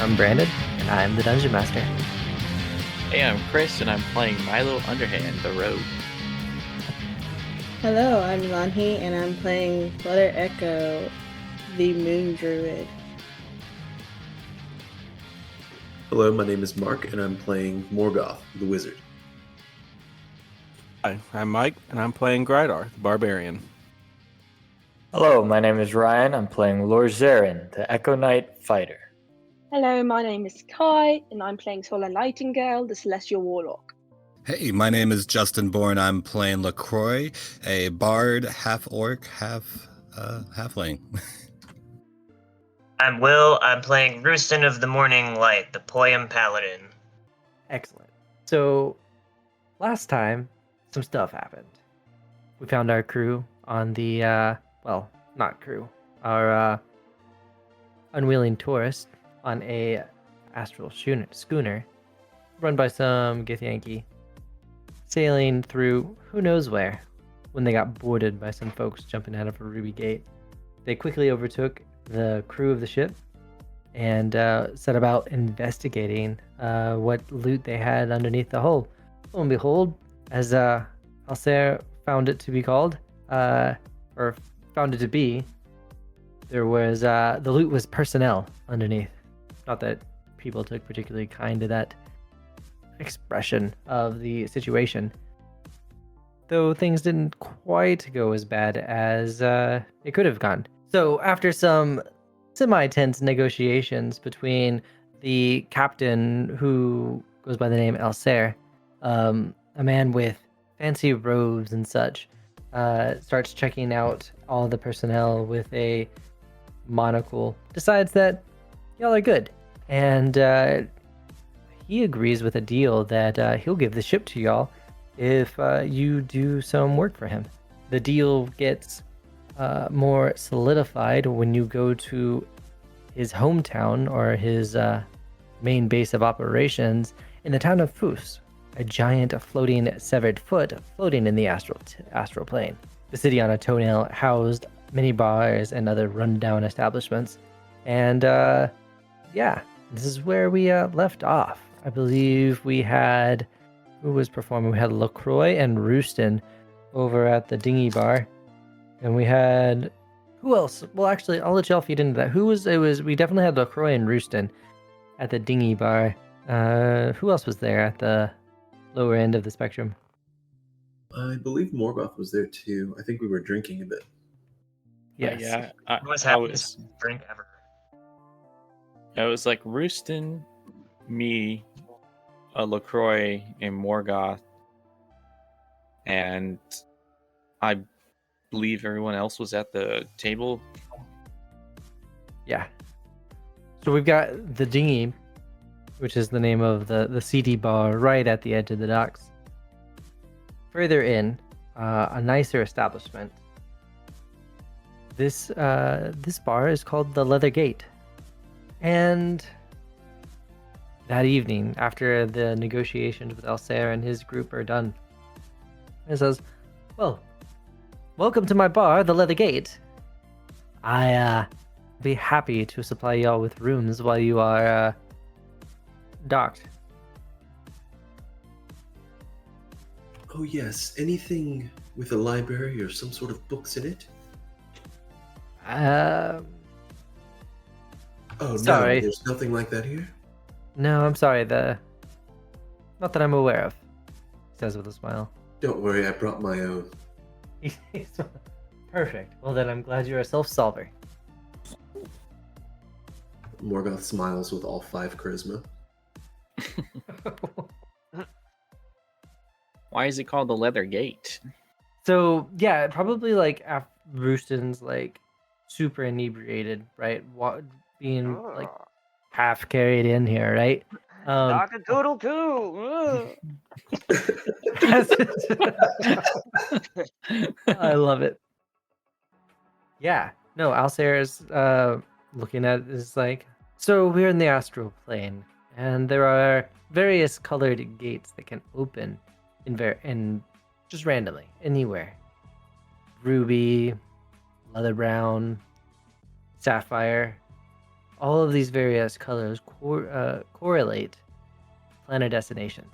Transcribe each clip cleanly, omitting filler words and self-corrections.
I'm Brandon, and I'm the Dungeon Master. Hey, I'm Chris, and I'm playing Mylo Underhand, the Rogue. Hello, I'm Lanhee, and I'm playing Flutter Echo, the Moon Druid. Hello, my name is Mark, and I'm playing Morgoth, the Wizard. Hi, I'm Mike, and I'm playing Grydar, the Barbarian. Hello, my name is Ryan. I'm playing Lorzaren, the Echo Knight Fighter. Hello, my name is Kai, and I'm playing Sala Nightingale, the Celestial Warlock. Hey, my name is Justin Bourne. I'm playing LaCroix, a bard, half-orc, halfling. I'm Will. I'm playing Roosten of the Morning Light, the Poem Paladin. Excellent. So, last time, some stuff happened. We found our crew on the, not crew, our unwilling tourist on a astral schooner run by some Githyanki, sailing through who knows where when they got boarded by some folks jumping out of a ruby gate. They quickly overtook the crew of the ship and set about investigating what loot they had underneath the hull. Lo and behold, as Alcer found it to be called, or found it to be, there was the loot was personnel underneath. Not that people took particularly kind to that expression of the situation, though things didn't quite go as bad as it could have gone. So after some semi-tense negotiations between the captain, who goes by the name Alcer, a man with fancy robes and such, starts checking out all the personnel with a monocle, decides that y'all are good, and he agrees with a deal that he'll give the ship to y'all if you do some work for him. The deal gets more solidified when you go to his hometown, or his main base of operations in the town of Fus, a giant floating severed foot floating in the astral plane. The city on a toenail housed many bars and other rundown establishments. And this is where we left off. I believe we had, who was performing? We had LaCroix and Roosten over at the dinghy bar. And we had, who else? Well, actually, I'll let y'all feed into that. We definitely had LaCroix and Roosten at the dinghy bar. Who else was there at the lower end of the spectrum? I believe Morgoth was there too. I think we were drinking a bit. Yes. Yeah, It was happiest drink ever. it was like Roosten, me, LaCroix, and Morgoth, and I believe everyone else was at the table. Yeah. So we've got the dinghy, which is the name of the CD bar right at the edge of the docks. Further in, a nicer establishment. This bar is called the Leather Gate. And that evening, after the negotiations with Alcer and his group are done, it says, "Well, welcome to my bar, the Leather Gate. I be happy to supply y'all with rooms while you are docked." Oh yes, anything with a library or some sort of books in it? Oh sorry. no, there's nothing like that here? No, I'm sorry. Not that I'm aware of. He says with a smile. Don't worry, I brought my own. Perfect. Well then, I'm glad you're a self-solver. Morgoth smiles with all 5 charisma. Why is it called the Leather Gate? So yeah, probably like after Roosten's like super inebriated, right? Being like half carried in here, right? Doodle too. I love it. Yeah, no, Alcer is looking at it, is like, so we're in the astral plane, and there are various colored gates that can open in just randomly anywhere. Ruby, leather brown, sapphire, all of these various colors correlate planet destinations.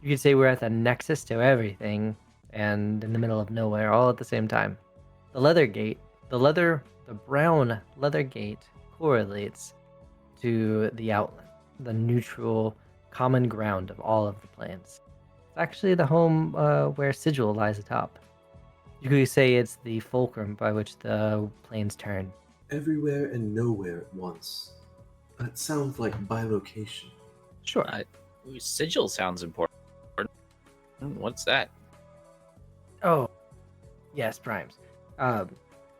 You could say we're at the nexus to everything and in the middle of nowhere all at the same time. The brown leather gate correlates to the outland, the neutral common ground of all of the planes. It's actually the home where Sigil lies atop. You could say it's the fulcrum by which the planes turn. Everywhere and nowhere at once. That sounds like bilocation. Sure. Sigil sounds important. What's that? Oh, yes, primes.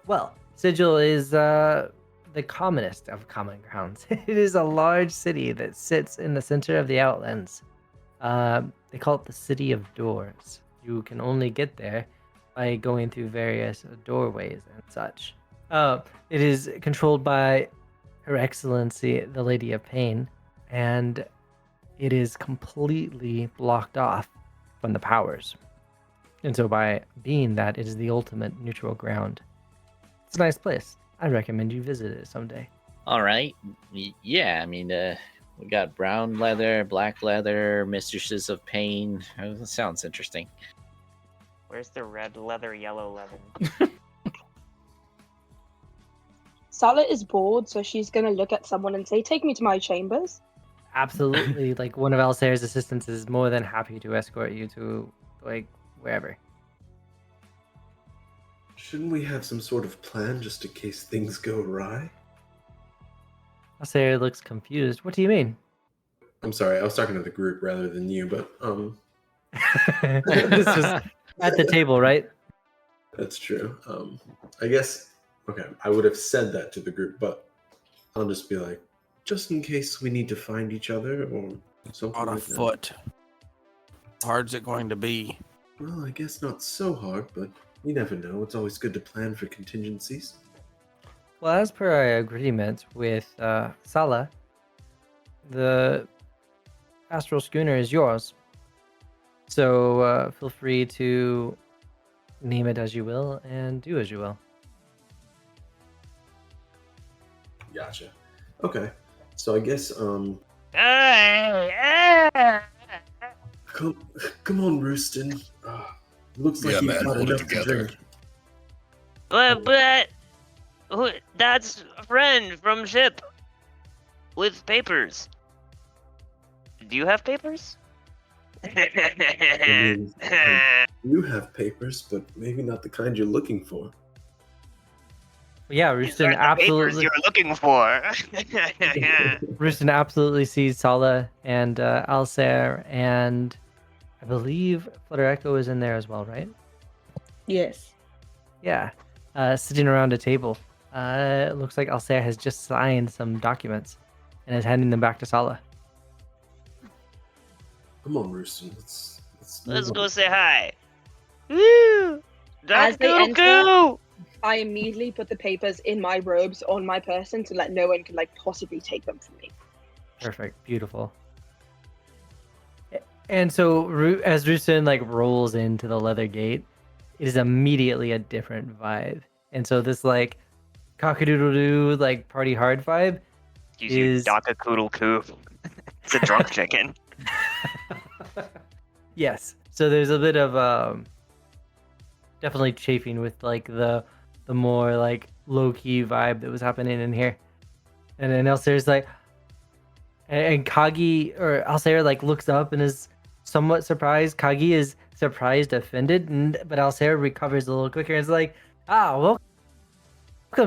Well, Sigil is the commonest of common grounds. It is a large city that sits in the center of the Outlands. They call it the City of Doors. You can only get there by going through various doorways and such. It is controlled by Her Excellency, the Lady of Pain, and it is completely blocked off from the powers. And so by being that, it is the ultimate neutral ground. It's a nice place. I recommend you visit it someday. All right. Yeah, I mean, we got brown leather, black leather, mistresses of pain. Oh, that sounds interesting. Where's the red leather, yellow leather? Sala is bored, so she's gonna look at someone and say, "Take me to my chambers." Absolutely. Like, one of Alsair's assistants is more than happy to escort you to, like, wherever. Shouldn't we have some sort of plan just in case things go awry? Alsair looks confused. What do you mean? I'm sorry, I was talking to the group rather than you, but This was at the table, right? that's true. I guess okay, I would have said that to the group, but I'll just be like, just in case we need to find each other or something On a like that. foot. How hard's it going to be? Well, I guess not so hard, but you never know. It's always good to plan for contingencies. Well, as per our agreement with Sala, the astral schooner is yours. So feel free to name it as you will and do as you will. Gotcha. Okay. So I guess come on, Roosten. Looks like Yeah, you've man, got hold it enough to together. drink. But that's a friend from ship with papers. Do you have papers? mean, You have papers, but maybe not the kind you're looking for. Yeah, These Roosten aren't the papers absolutely. you're looking for. Roosten absolutely sees Sala and Alsair, and I believe Flutter Echo is in there as well, right? Yes. Yeah, sitting around a table. It looks like Alsair has just signed some documents and is handing them back to Sala. Come on, Roosten. Let's Let's move go on. say hi. Woo! That's As they cool, enter- cool. I immediately put the papers in my robes on my person so that no one could possibly take them from me. Perfect, beautiful. And so as Roosten rolls into the leather gate, it is immediately a different vibe. And so this cock-a-doodle-doo party hard vibe Excuse you, is Daka-koodle coo. It's a drunk chicken. Yes. So there's a bit of definitely chafing with the more low key vibe that was happening in here. And then Alsair's and Kagi or Alsair looks up and is somewhat surprised. Kagi is surprised, offended, but Alsair recovers a little quicker and is welcome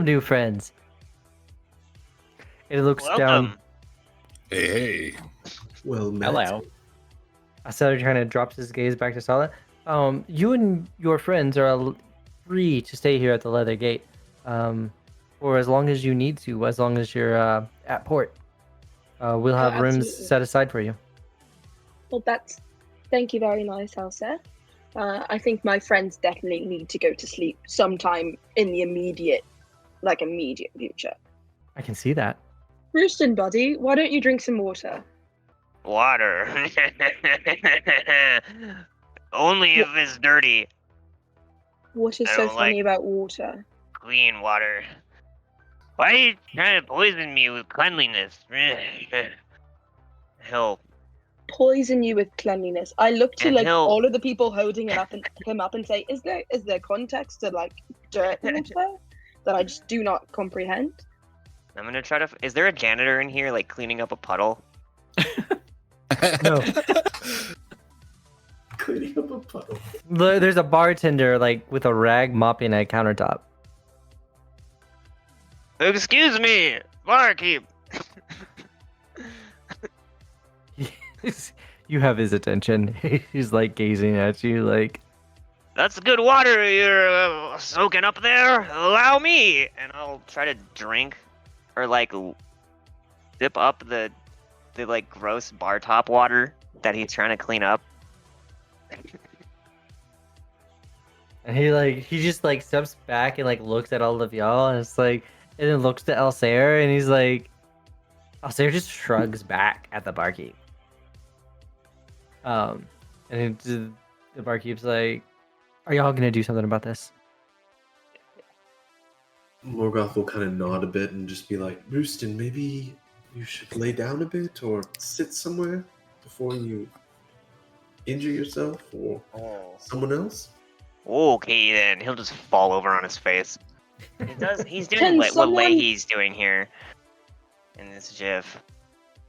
new friends. It looks down. Welcome. Hey. Well, Matt. Hello. Alsair kind of drops his gaze back to Sala. You and your friends are free to stay here at the Leather Gate, for as long as you need to, as long as you're at port. We'll have rooms absolutely. set aside for you. Well, thank you very nice, Elsa. I think my friends definitely need to go to sleep sometime in the immediate future. I can see that. Roosten, buddy, why don't you drink some water? Water. Only if it's dirty. What is I so don't funny like- about water? Clean water. Why are you trying to poison me with cleanliness? Hell, Poison you with cleanliness. I look to And like he'll- all of the people holding him up and say, is there context to like dirt water that I just do not comprehend? I'm gonna try to. Is there a janitor in here, like cleaning up a puddle? No. Cleaning up a puddle. There's a bartender like with a rag mopping a countertop. Excuse me, barkeep. You have his attention. He's like gazing at you like, That's good water you're soaking up there. Allow me, and I'll try to drink, or like dip up the like gross bar top water that he's trying to clean up. and he just like steps back and like looks at all of y'all and it's like, and then looks to Alsair and he's like, Alsair just shrugs back at the barkeep. And the barkeep's like, are y'all gonna do something about this? Morgoth will kind of nod a bit and just be like, Roosten, maybe you should lay down a bit or sit somewhere before you injure yourself or someone else. Okay, then he'll just fall over on his face. He does. He's doing Can what someone- Lanhee's doing here in this GIF,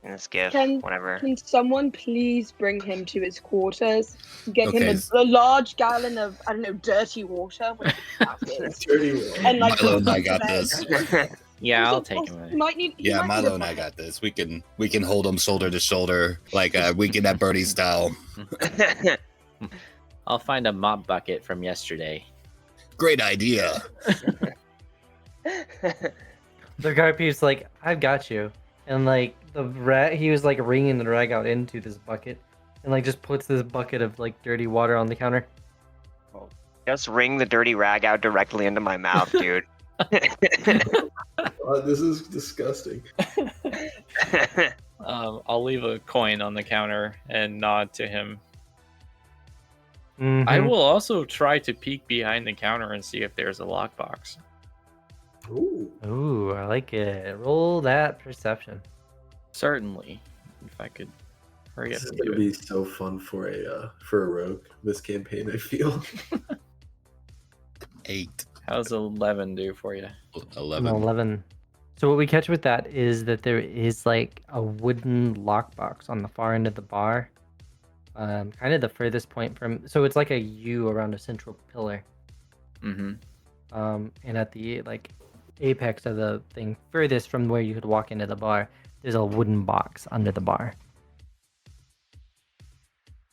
in this GIF, whatever. Can someone please bring him to his quarters? Get Okay. him a large gallon of, I don't know, dirty water. Whatever that is. Dirty water. And like Mylo and I put got him to this. bed. Yeah, I'll Also, take him. he might need. he Yeah, might need Mylo a and I bucket. got this. We can hold them shoulder to shoulder like Weekend at Bernie style. I'll find a mop bucket from yesterday. Great idea. The barkeep's like, I've got you. And like he was like wringing the rag out into this bucket and like just puts this bucket of like dirty water on the counter. Just wring the dirty rag out directly into my mouth, dude. This is disgusting. I'll leave a coin on the counter and nod to him. I Mhm. will also try to peek behind the counter and see if there's a lockbox. Ooh. Ooh, I like it. Roll that perception. Certainly, if I could hurry up This is and gonna do it. be so fun for a rogue this campaign. I feel 8, How's 11 do for you? 11. 11. So what we catch with that is that there is like a wooden lockbox on the far end of the bar. Kind of the furthest point from, so it's like a U around a central pillar. Mm-hmm. And at the like apex of the thing, furthest from where you could walk into the bar, there's a wooden box under the bar.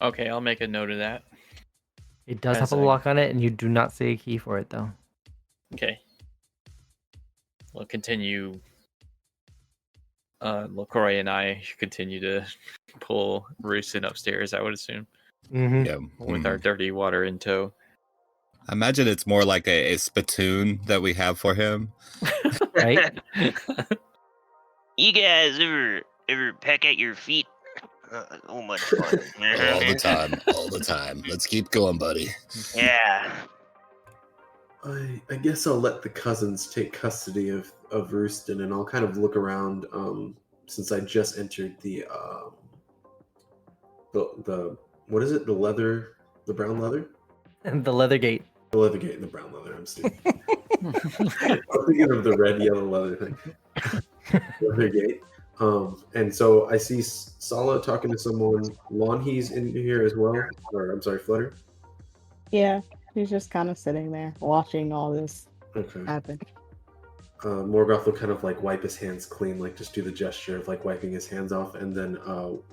Okay, I'll make a note of that. It does have As a I- lock on it, and you do not see a key for it though. Okay. We'll continue. LaCroix and I continue to pull Roosten upstairs, I would assume, Mm-hmm. Yeah. with our dirty water in tow. I imagine it's more like a spittoon that we have for him. Right? You guys ever peck at your feet? So much fun. All the time. All the time. Let's keep going, buddy. Yeah. I guess I'll let the cousins take custody of Roosten, and I'll kind of look around since I just entered the what is it? The brown leather? And the leather gate. The leather gate and the brown leather. I'm stupid. I'm thinking of the red, yellow leather thing. Leather gate. And so I see Sala talking to someone. Lanhee's in here as well. Or I'm sorry, Flutter. Yeah, he's just kind of sitting there watching all this Okay. happen. Morgoth will kind of like wipe his hands clean, like just do the gesture of like wiping his hands off, and then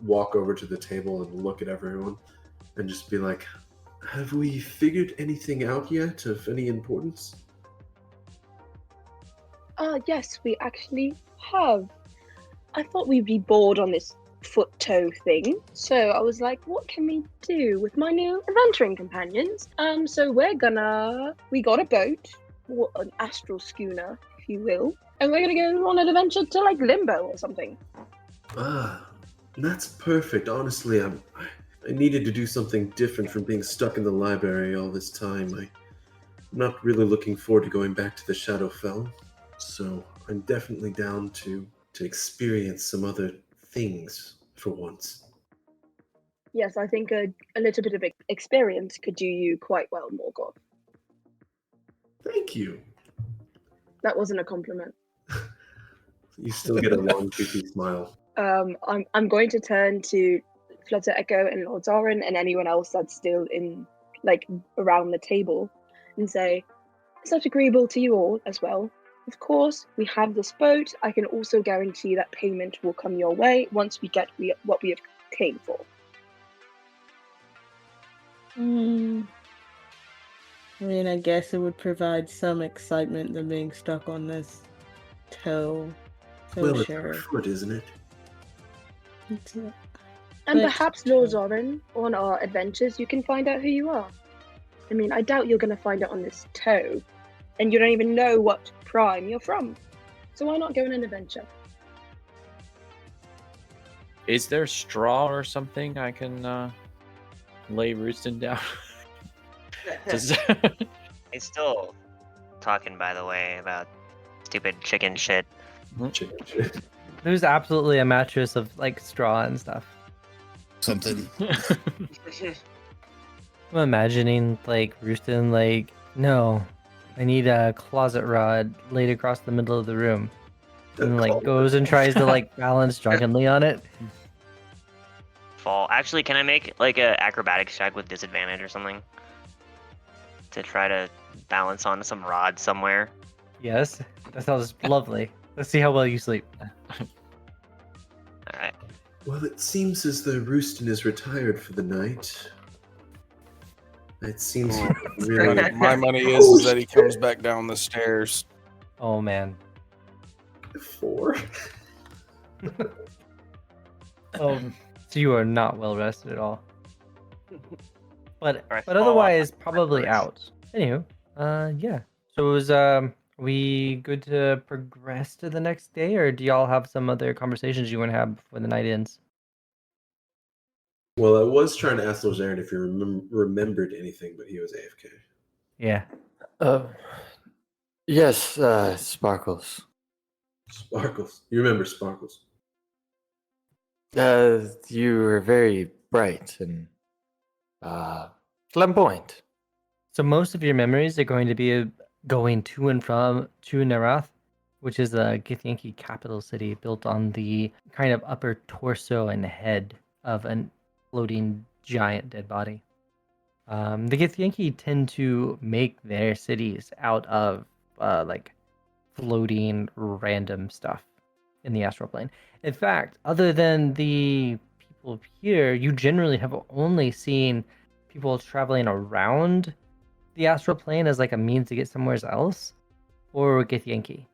walk over to the table and look at everyone and just be like, have we figured anything out yet of any importance? Yes, we actually have. I thought we'd be bored on this foot toe thing, so I was like, what can we do with my new adventuring companions? So we got a boat, or an astral schooner, if you will, and we're gonna go on an adventure to like Limbo or something. Ah, that's perfect. Honestly, I needed to do something different from being stuck in the library all this time. I'm not really looking forward to going back to the Shadowfell. So I'm definitely down to experience some other things for once. Yes, I think a little bit of experience could do you quite well, Morgoth. Thank you. That wasn't a compliment. You still get a long, toothy smile. I'm going to turn to Flutter, Echo, and Lorzaren, and anyone else that's still in, like, around the table, and say, "Is that agreeable to you all as well? Of course, we have this boat. I can also guarantee that payment will come your way once we get what we have came for." I mean, I guess it would provide some excitement than being stuck on this tow. So Well, it's sure. our foot, isn't it? And But- perhaps, Lorzaren, on our adventures, you can find out who you are. I mean, I doubt you're going to find it on this tow, and you don't even know what prime you're from. So why not go on an adventure? Is there straw or something I can lay Roosten down? Just- He's still talking, by the way, about stupid chicken shit. Chicken shit. There's absolutely a mattress of like straw and stuff. Something. I'm imagining like Roosten like, no, I need a closet rod laid across the middle of the room. And like goes and tries to like balance drunkenly on it. Fall. Actually, can I make like a acrobatics check with disadvantage or something to try to balance on some rod somewhere? Yes, that sounds lovely. Let's see how well you sleep. All right. Well, it seems as though Roosten is retired for the night. It seems really... My money is that he comes back down the stairs. Oh man. 4? Oh, so you are not well rested at all. But Right, but fall otherwise off. probably out. Anywho, yeah. So it was we good to progress to the next day, or do y'all have some other conversations you want to have before the night ends? Well, I was trying to ask Lorzaren if he remembered anything, but he was AFK. Yeah. Yes, Sparkles. Sparkles. You remember Sparkles? You were very bright and flamboyant. So most of your memories are going to be going to and from Narath, which is a Githyanki capital city built on the kind of upper torso and head of a floating giant dead body. The Githyanki tend to make their cities out of like floating random stuff in the astral plane. In fact, other than the people here, you generally have only seen people traveling around the astral plane as like a means to get somewhere else, or Githyanki.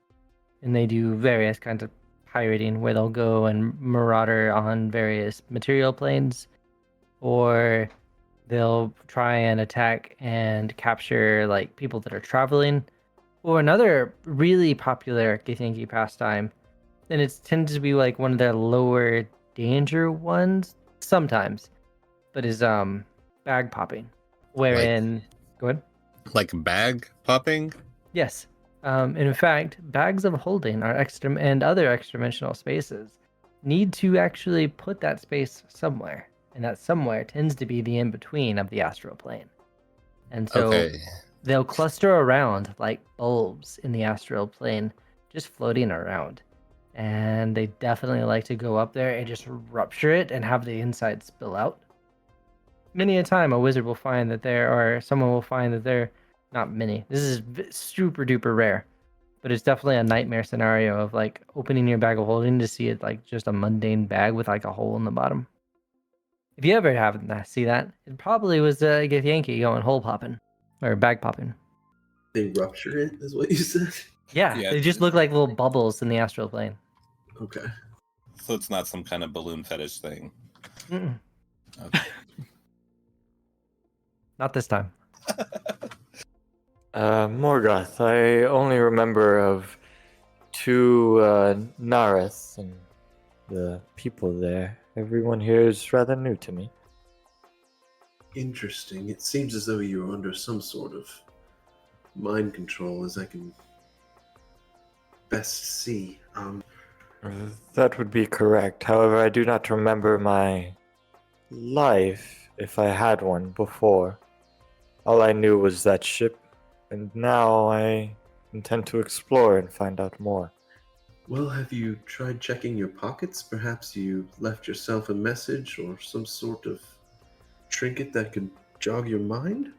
And they do various kinds of pirating where they'll go and marauder on various material planes, or they'll try and attack and capture like people that are traveling. Or another really popular Githyanki pastime, and it tends to be like one of their lower danger ones sometimes, but is bag popping, wherein go ahead. Like bag popping? Yes. And in fact, bags of holding are and other extra-dimensional spaces need to actually put that space somewhere. And that somewhere tends to be the in-between of the astral plane. And so they'll cluster around like bulbs in the astral plane, just floating around. And they definitely like to go up there and just rupture it and have the inside spill out. Many a time a wizard will find that someone will find that they're not many. This is super duper rare, but it's definitely a nightmare scenario of like opening your bag of holding to see it like just a mundane bag with like a hole in the bottom. If you ever happen to see that, it probably was a Githyanki going hole popping or bag popping. They rupture it, is what you said? Yeah, they just look like little bubbles in the astral plane. Okay. So it's not some kind of balloon fetish thing. Mm-mm. Okay. Not this time. Morgoth, I only remember of 2 Nareth and the people there. Everyone here is rather new to me. Interesting. It seems as though you are under some sort of mind control, as I can best see. That would be correct. However, I do not remember my life, if I had one before. All I knew was that ship, and now I intend to explore and find out more. Well, have you tried checking your pockets? Perhaps you left yourself a message or some sort of trinket that could jog your mind?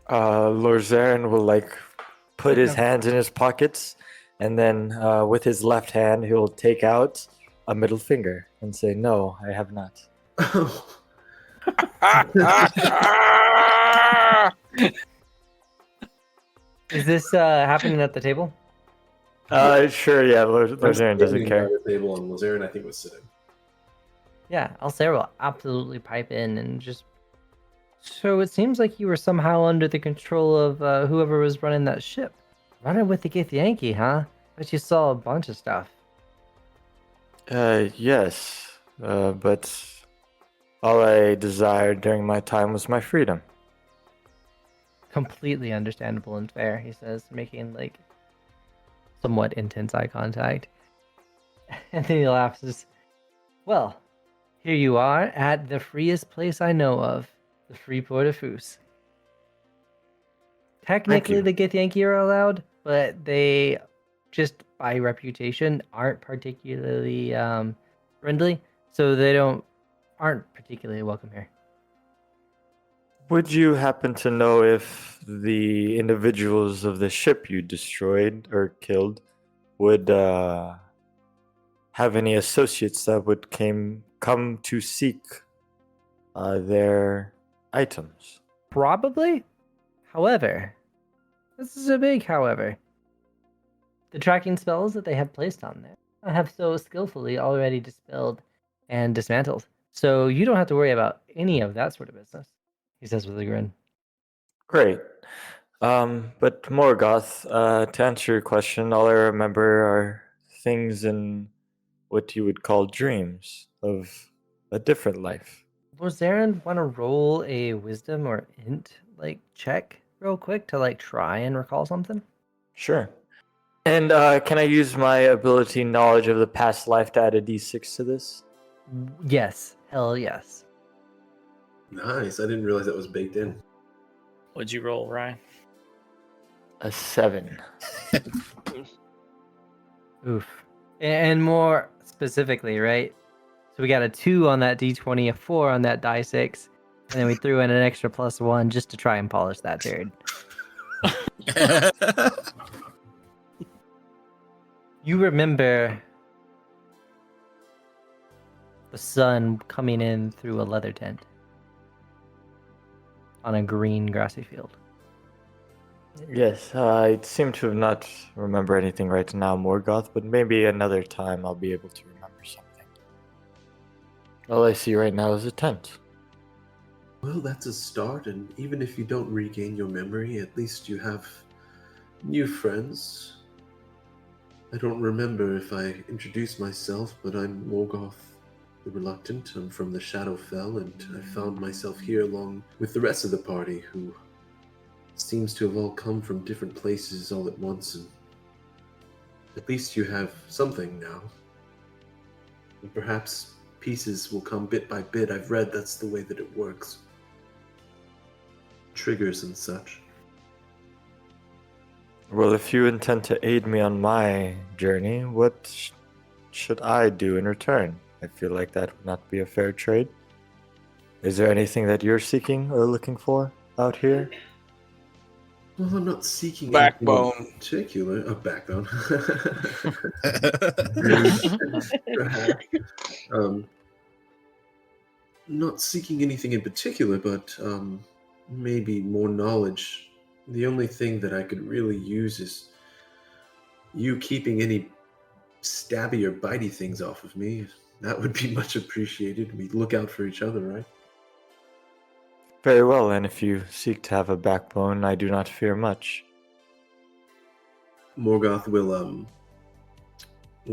Lorzaren will put his hands in his pockets, and then with his left hand he'll take out a middle finger and say, "No, I have not." Oh, Is this happening at the table? Sure, yeah. Lorzaren doesn't care. At the table, and Lorzaren, I think, was sitting. Yeah, Alcera will absolutely pipe in and just. So it seems like you were somehow under the control of whoever was running that ship. Running with the Githyanki, huh? Bet you saw a bunch of stuff. Yes, but all I desired during my time was my freedom. Completely understandable and fair, he says, making somewhat intense eye contact. And then he laughs and says, "Well, here you are at the freest place I know of, the free port of Foos. Technically, the Githyanki are allowed, but they, just by reputation, aren't particularly friendly, so they aren't particularly welcome here." Would you happen to know if the individuals of the ship you destroyed or killed would have any associates that would come to seek their items? Probably. However, this is a big however. The tracking spells that they have placed on there I have so skillfully already dispelled and dismantled. So you don't have to worry about any of that sort of business, he says with a grin. Great. But Morgoth, to answer your question, all I remember are things in what you would call dreams of a different life. Lorzaren want to roll a wisdom or int check real quick to try and recall something? Sure. And can I use my ability knowledge of the past life to add a d6 to this? Yes. Hell yes. Nice. I didn't realize that was baked in. What'd you roll, Ryan? A 7. Oof. And more specifically, right? So we got a 2 on that d20, a 4 on that die 6, and then we threw in an extra +1 just to try and polish that turd. You remember the sun coming in through a leather tent on a green grassy field. Yes, I seem to not remember anything right now, Morgoth, but maybe another time I'll be able to remember something. All I see right now is a tent. Well, that's a start, and even if you don't regain your memory, at least you have new friends. I don't remember if I introduced myself, but I'm Morgoth the Reluctant. I'm from the Shadowfell, and I found myself here along with the rest of the party, who seems to have all come from different places all at once, and at least you have something now. And perhaps pieces will come bit by bit. I've read that's the way that it works. Triggers and such. Well, if you intend to aid me on my journey, what should I do in return? I feel like that would not be a fair trade. Is there anything that you're seeking or looking for out here? Well, I'm not seeking Backbone. anything in particular. A backbone. Not seeking anything in particular, but maybe more knowledge. The only thing that I could really use is you keeping any stabby or bitey things off of me. That would be much appreciated. We look out for each other, right? Very well, and if you seek to have a backbone, I do not fear much. Morgoth will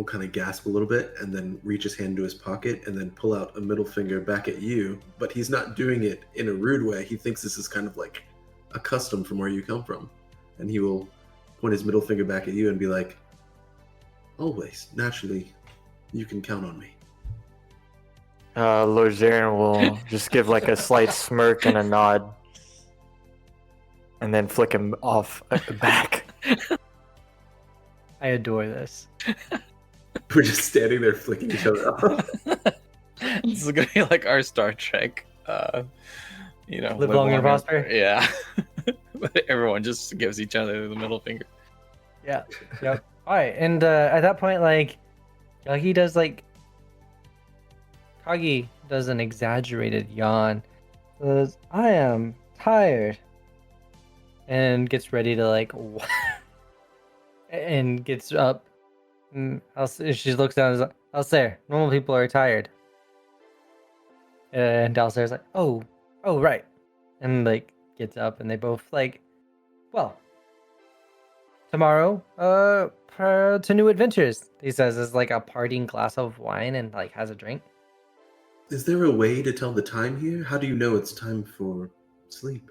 kind of gasp a little bit and then reach his hand into his pocket and then pull out a middle finger back at you, but he's not doing it in a rude way. He thinks this is kind of like a custom from where you come from. And he will point his middle finger back at you and be like, Always. Naturally, you can count on me. Lorzaren will just give like a slight smirk and a nod, and then flick him off back. I adore this. We're just standing there flicking each other off. This is gonna be like our Star Trek. Live long and prosper. Yeah. But everyone just gives each other the middle finger. Yeah. Yep. All right, and at that point, like, Kagi does an exaggerated yawn. Says, "I am tired," and gets ready to like, and gets up. And she looks down and is like, "Alsair, normal people are tired." And Alsair's like, "Oh, right," and like gets up, and they both like, "Well, tomorrow, to new adventures," he says, as like a parting glass of wine and like has a drink. Is there a way to tell the time here? How do you know it's time for sleep?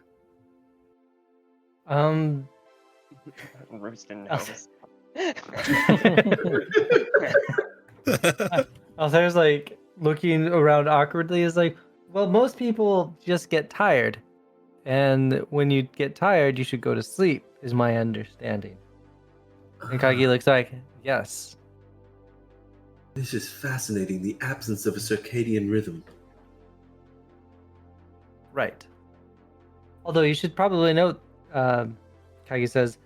Roosten knows. Alsair's like looking around awkwardly, is like, "Well, most people just get tired, and when you get tired, you should go to sleep, is my understanding." And Kagi looks like, "Yes." This is fascinating. The absence of a circadian rhythm. Right. Although you should probably note, Kagi says,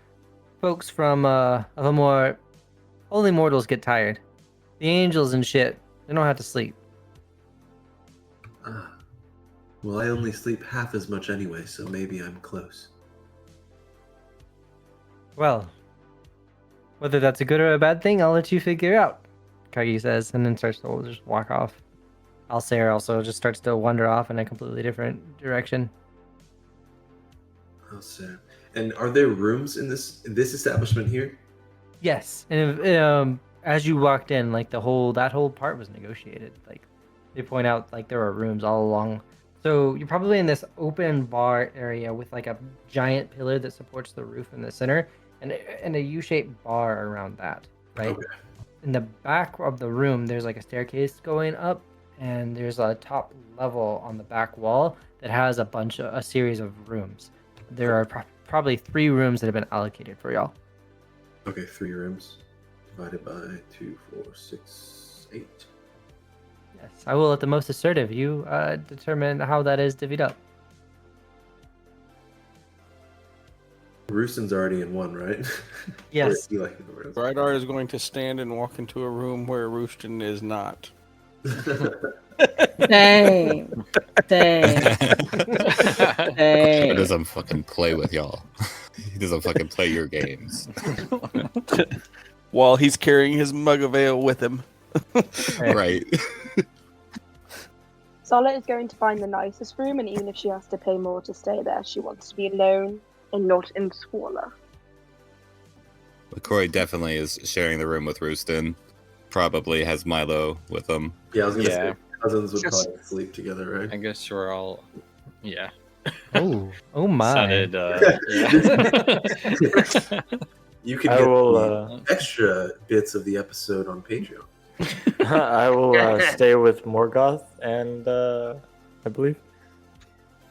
folks from of a more only mortals get tired. The angels and shit, they don't have to sleep. Ah. Well, I only sleep half as much anyway, so maybe I'm close. Well, whether that's a good or a bad thing, I'll let you figure out, Kagi says, and then starts to just walk off. Alsair also just starts to wander off in a completely different direction. Alsair. And are there rooms in this establishment here? Yes, and as you walked in, like that whole part was negotiated. Like they point out, like there are rooms all along. So you're probably in this open bar area with like a giant pillar that supports the roof in the center, and a U-shaped bar around that, right? Okay. In the back of the room, there's like a staircase going up, and there's a top level on the back wall that has a series of rooms. There are probably 3 rooms that have been allocated for y'all. Okay, 3 rooms. Divided by 2, 4, 6, 8. Yes, I will let the most assertive you determine how that is divvied up. Roosten's already in one, right? Yes. Or is he like in the rest? Grydar is going to stand and walk into a room where Roosten is not. Dang. Dang. He Dang. doesn't fucking play with y'all. He doesn't fucking play your games. While he's carrying his mug of ale with him. Right. Sala is going to find the nicest room, and even if she has to pay more to stay there, she wants to be alone and not in squalor. LaCroix definitely is sharing the room with Roosten. Probably has Mylo with him. Yeah, I was gonna Yeah. say cousins would Just- probably sleep together, right? I guess we're all, yeah. Oh my. Sounded, yeah. You could I get will. the extra bits of the episode on Patreon. I will stay with Morgoth and I believe.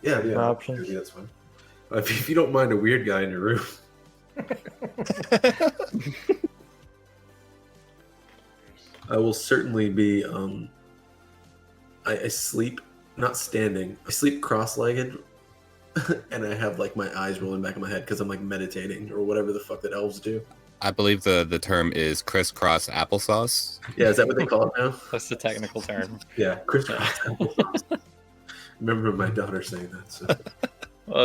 Yeah, My options. maybe that's fine. If you don't mind a weird guy in your room. I will certainly be. I sleep not standing. I sleep cross-legged, and I have like my eyes rolling back in my head because I'm like meditating or whatever the fuck that elves do. I believe the term is crisscross applesauce. Yeah, is that what they call it now? That's the technical term. Yeah, crisscross applesauce. Remember my daughter saying that. So.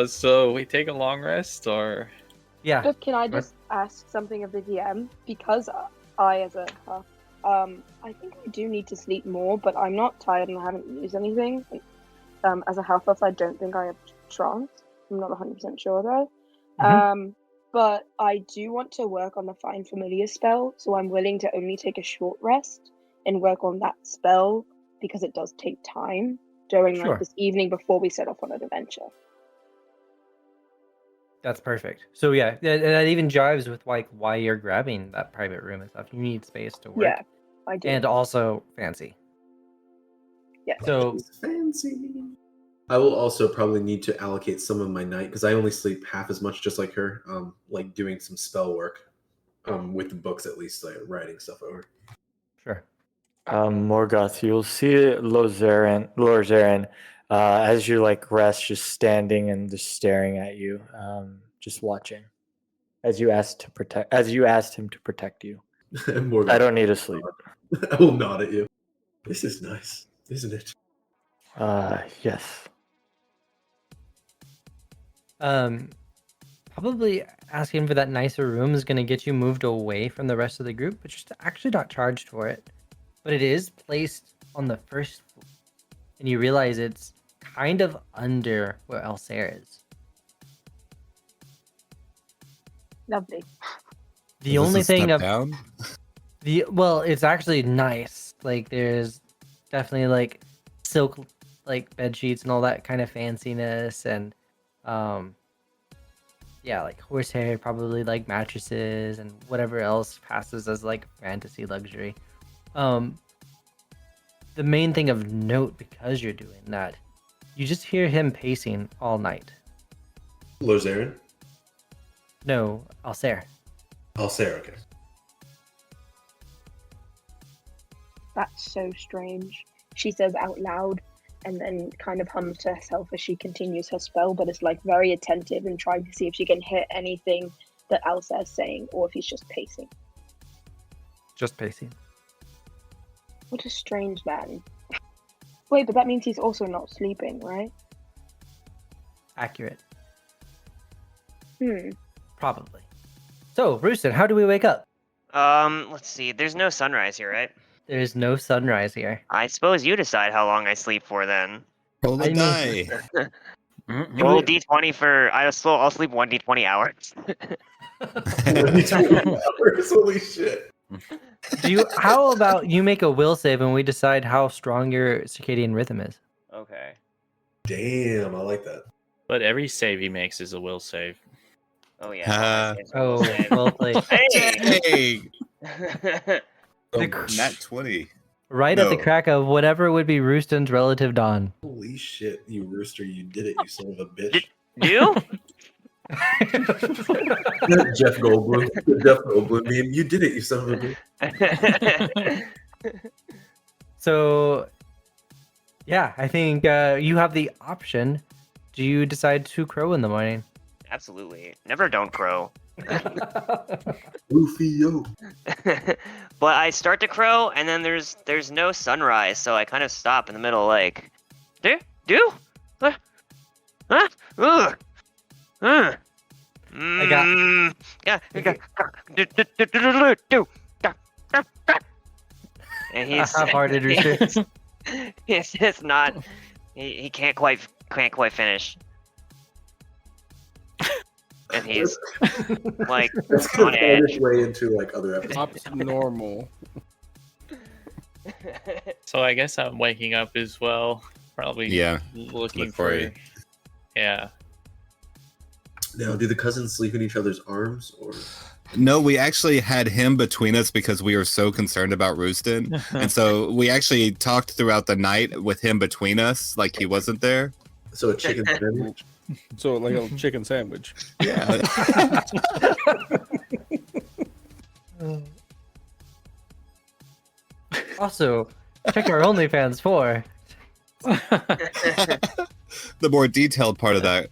So we take a long rest, or Yeah. But can I just ask something of the DM? Because I, as a half, I think I do need to sleep more, but I'm not tired and I haven't used anything. As a half elf, I don't think I have trance. I'm not 100% sure though. But I do want to work on the Find Familiar spell, so I'm willing to only take a short rest and work on that spell because it does take time during Sure. like this evening before we set off on an adventure. That's perfect. So yeah, and that even jives with like why you're grabbing that private room and stuff. You need space to work. Yeah, I do. And also fancy. Yeah. So She's fancy. I will also probably need to allocate some of my night because I only sleep half as much, just like her. Like doing some spell work, with the books at least, like writing stuff over. sure. Morgoth, you'll see Lorzaren, as you like rest, just standing and just staring at you, just watching, as you asked him to protect you. And Morgoth, I don't need to sleep. I will nod at you. This is nice, isn't it? Yes. Probably asking for that nicer room is going to get you moved away from the rest of the group, but you're actually not charged for it. But it is placed on the first floor, and you realize it's kind of under where Alsair is. Lovely. The only thing of down? well, it's actually nice. Like there's definitely like silk like bed sheets and all that kind of fanciness, and yeah, like horsehair, probably like mattresses and whatever else passes as like fantasy luxury. The main thing of note, because you're doing that, you just hear him pacing all night. Lorzaren? No, Alsair. Alsair, okay. That's so strange. She says out loud and then kind of hums to herself as she continues her spell, but is like very attentive and trying to see if she can hit anything that Alsair is saying or if he's just pacing. Just pacing. What a strange man. Wait, but that means he's also not sleeping, right? Accurate. Hmm. Probably. So, Roosten, how do we wake up? Let's see. There's no sunrise here, right? There's no sunrise here. I suppose you decide how long I sleep for then. Roll a I mean- die. Roll d20 for. I'll sleep 1d20 hours. 20 hours, holy shit. How about you make a will save and we decide how strong your circadian rhythm is? Okay. Damn, I like that. But every save he makes is a will save. Oh yeah. Oh, well played. Hey. Dang! The Nat 20. Right at the No. crack of whatever would be Roosten's relative dawn. Holy shit, you rooster, you did it, you son of a bitch. You? Jeff Goldblum. The Jeff Goldblum meme. You did it, you son of a bitch. So, yeah, I think you have the option. Do you decide to crow in the morning? Absolutely. Never don't crow. Rufio. But I start to crow, and then there's no sunrise, so I kind of stop in the middle, like, do, ugh, I got- and he's Half-hearted Rooster. it's not. He can't quite finish. And he's like That's on gonna find its edge. way into like other episodes. Op's normal. So I guess I'm waking up as well. Probably Yeah. looking Look for for. you. Yeah. Now, do the cousins sleep in each other's arms, or No, we actually had him between us because we were so concerned about Roosten. And so we actually talked throughout the night with him between us, like he wasn't there. so a chicken sandwich? So like a chicken sandwich. Yeah. Also, check our OnlyFans for. The more detailed part of that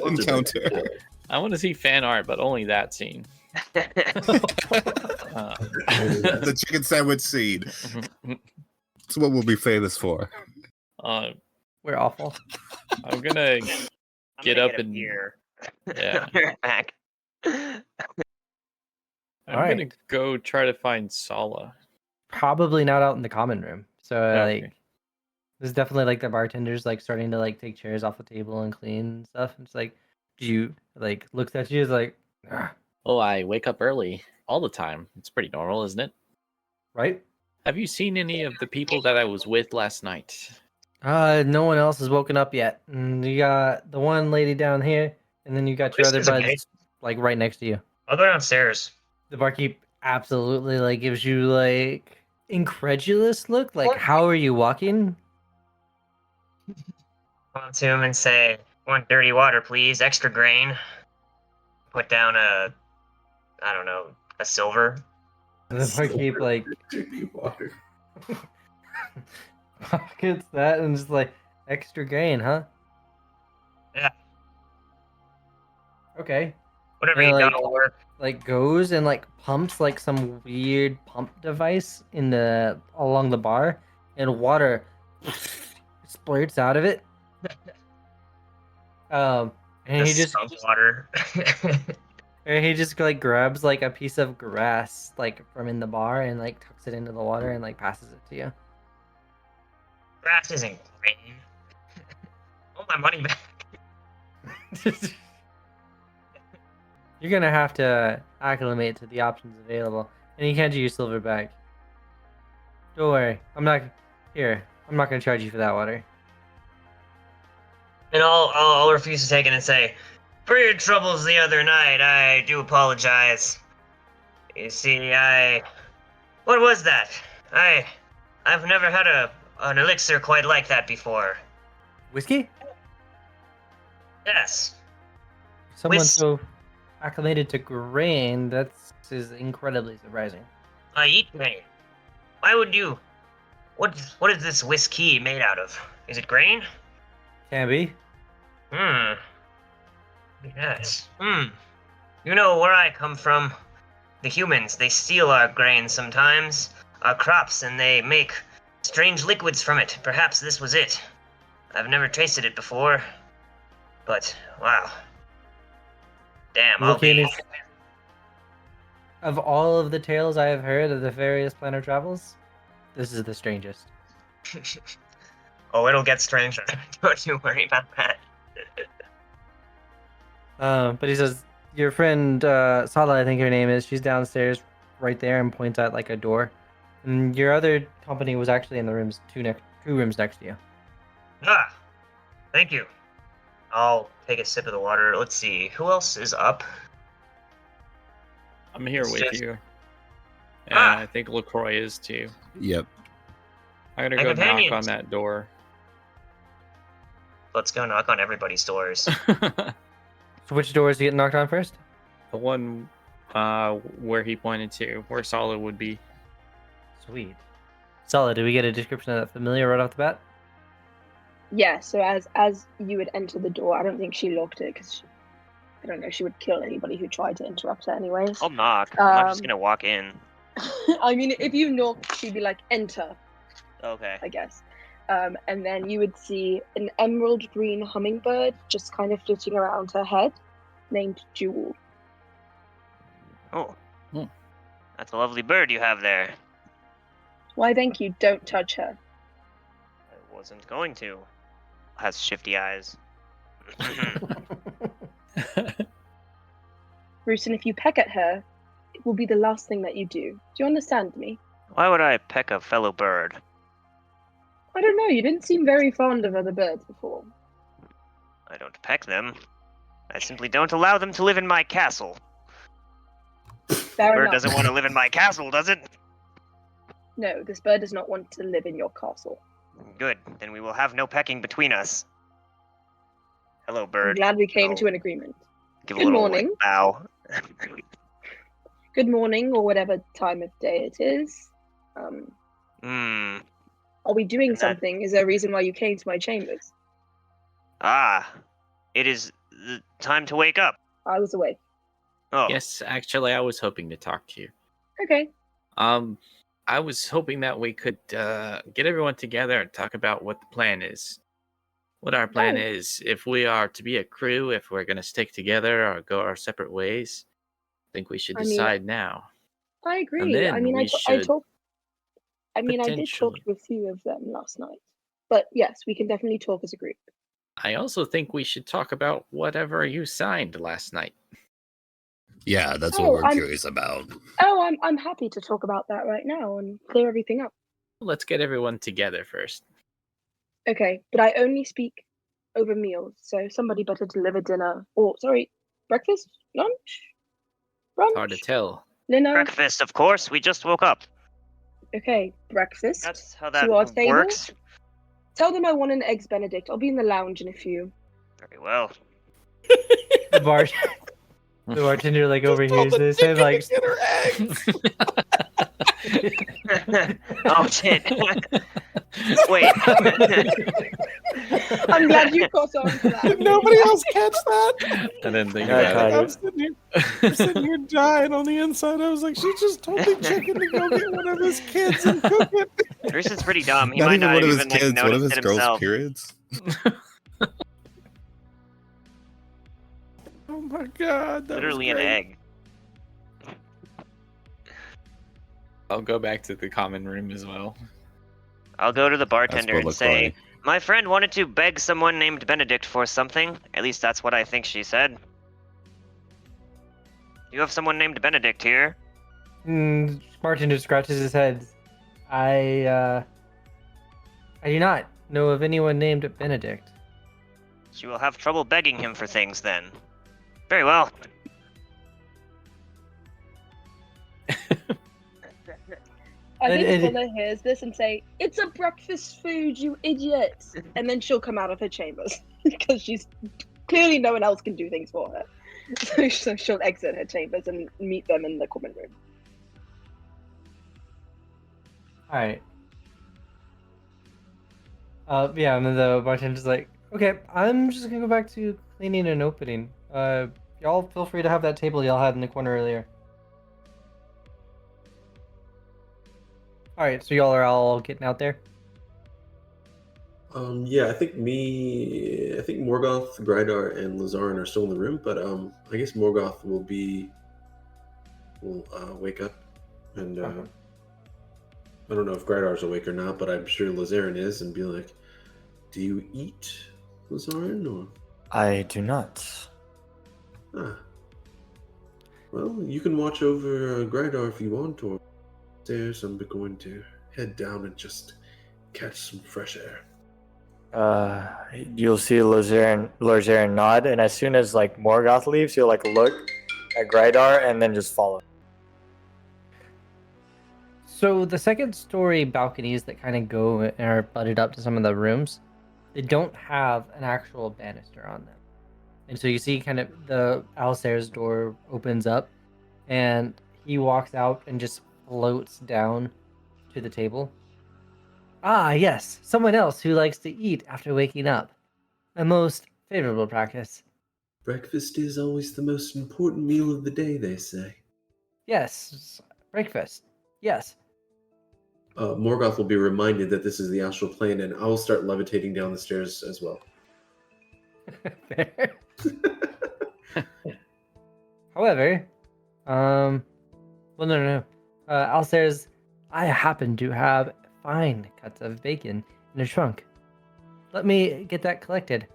encounter. I want to see fan art, but only that scene. The chicken sandwich scene. It's what we'll be famous for. We're awful. I'm gonna get up and beer. yeah. I'll be right back. I'm Alright. gonna go try to find Sala. Probably not out in the common room. So Okay. like, there's definitely like the bartenders like starting to like take chairs off the table and clean and stuff. It's like, do you like looks at you is like, "Ah," Oh, I wake up early all the time. It's pretty normal, isn't it? right? Have you seen any of the people that I was with last night? No one else has woken up yet. You got the one lady down here, And then you got your other Whiskey's okay. buds like right next to you. I'll go downstairs. The barkeep absolutely like gives you like incredulous look. Like, how are you walking? Go up to him and say, "One dirty water, please. Extra grain." Put down I don't know, a silver. The barkeep like Dirty water. pockets that and just like extra grain, huh? Yeah. Okay. Whatever And, you like, got will work. Like goes and like pumps like some weird pump device in the along the bar, and water splurts out of it. And he just water. or he just like grabs like a piece of grass like from in the bar and like tucks it into the water and like passes it to you. Grass isn't grain. Want my money back. You're gonna have to acclimate to the options available, and you can't do your silver back. Don't worry, I'm not gonna charge you for that water. And I'll refuse to take it and say, "For your troubles the other night, I do apologize. You see, what was that? I've never had an elixir quite like that before." Whiskey? Yes. Someone so acclimated to grain, that's is incredibly surprising. I eat grain. Why would you? What is this whiskey made out of? Is it grain? Can be. Yes. You know where I come from? The humans, they steal our grain sometimes, our crops, and they make strange liquids from it. Perhaps this was it. I've never tasted it before, but wow. Damn, I'll be... Of all of the tales I have heard of the various planar travels, this is the strangest. Oh, it'll get stranger. Don't you worry about that. But he says, your friend Sala, I think her name is, she's downstairs right there and points at like a door. And your other company was actually in the rooms, two rooms next to you. Ah, thank you. I'll take a sip of the water. Let's see, who else is up? I'm here It's with just- you. And I think LaCroix is too. Yep. I'm gonna My go knock companions. on that door. Let's go knock on everybody's doors. So which doors do you get knocked on first? The one where he pointed to, where Sala would be. Sweet. Sala, did we get a description of that familiar right off the bat? Yeah, so as you would enter the door, I don't think she locked it because I don't know, she would kill anybody who tried to interrupt her anyways. I'll knock. I'm not just gonna walk in. I mean, if you knocked, she'd be like, enter, Okay. I guess. And then you would see an emerald green hummingbird just kind of flitting around her head, named Jewel. Oh. That's a lovely bird you have there. Why, thank you, don't touch her. I wasn't going to. Has shifty eyes. Roosten, if you peck at her, it will be the last thing that you do. Do you understand me? Why would I peck a fellow bird? I don't know, you didn't seem very fond of other birds before. I don't peck them. I simply don't allow them to live in my castle. Fair Bird enough. doesn't want to live in my castle, does it? No, this bird does not want to live in your castle. Good. Then we will have no pecking between us. Hello, I'm bird. glad we came Oh. to an agreement. Give a Good little morning. like, bow. Good morning, or whatever time of day it is. Are we doing something? Is there a reason why you came to my chambers? It is the time to wake up. I was awake. Oh. Yes, actually, I was hoping to talk to you. Okay. I was hoping that we could get everyone together and talk about what the plan is. What our plan Oh. is, if we are to be a crew, if we're going to stick together or go our separate ways. I think we should I mean, decide now. I agree. And then I mean, we I should talked. I mean, I did talk potentially- to a few of them last night. But yes, we can definitely talk as a group. I also think we should talk about whatever you signed last night. Yeah, that's Oh, what we're I'm- curious about. Oh, I'm happy to talk about that right now and clear everything up. Let's get everyone together first. Okay, but I only speak over meals. So somebody better deliver dinner. Or, sorry, breakfast? Lunch? Brunch? Hard to tell. Dinner? Breakfast, of course. We just woke up. Okay, breakfast. That's how that To our table? works. Tell them I want an eggs Benedict. I'll be in the lounge in a few. Very well. The bartender like overhears this and like Oh shit! Wait. I'm glad you caught on to that. Did nobody else catch that? I didn't think Yeah, I about caught it. I'm sitting here dying on the inside. I was like, she just told me chicken to go get one of his kids and cook it. Roosten's pretty dumb. He Not might even not one of his even like kids, one of notice his it girls' himself. periods. Oh my god, that Literally was an great. egg. I'll go back to the common room as well. I'll go to the That's bartender what and look say, like. my friend wanted to beg someone named Benedict for something. At least that's what I think she said. You have someone named Benedict here. bartender scratches his head. I do not know of anyone named Benedict. She will have trouble begging him for things then. Very well. I think And- Fuller hears this and say, "It's a breakfast food, you idiot!" And then she'll come out of her chambers because she's clearly no one else can do things for her. So she'll exit her chambers and meet them in the common room. All right. Yeah, and then the bartender's like, okay, I'm just gonna go back to cleaning and opening. Y'all feel free to have that table y'all had in the corner earlier. All right, so y'all are all getting out there. Yeah, I think Morgoth, Grydar, and Lorzaren are still in the room, but I guess Morgoth will wake up, and Okay. I don't know if Grydar's awake or not, but I'm sure Lorzaren is, and be like, "Do you eat, Lorzaren, or?" I do not. Ah. Well, you can watch over Grydar if you want, or upstairs. I'm going to head down and just catch some fresh air. You'll see Lorzaren nod, and as soon as like Morgoth leaves, he'll like look at Grydar and then just follow. So the second story balconies that kind of go and are butted up to some of the rooms, they don't have an actual banister on them. And so you see kind of the Alistair's door opens up and he walks out and just floats down to the table. Ah, yes, someone else who likes to eat after waking up. A most favorable practice. Breakfast is always the most important meal of the day, they say. Yes, breakfast. Yes. Morgoth will be reminded that this is the astral plane, and I will start levitating down the stairs as well. Fair. However, well, no. Alistair's, I happen to have fine cuts of bacon in a trunk. Let me get that collected.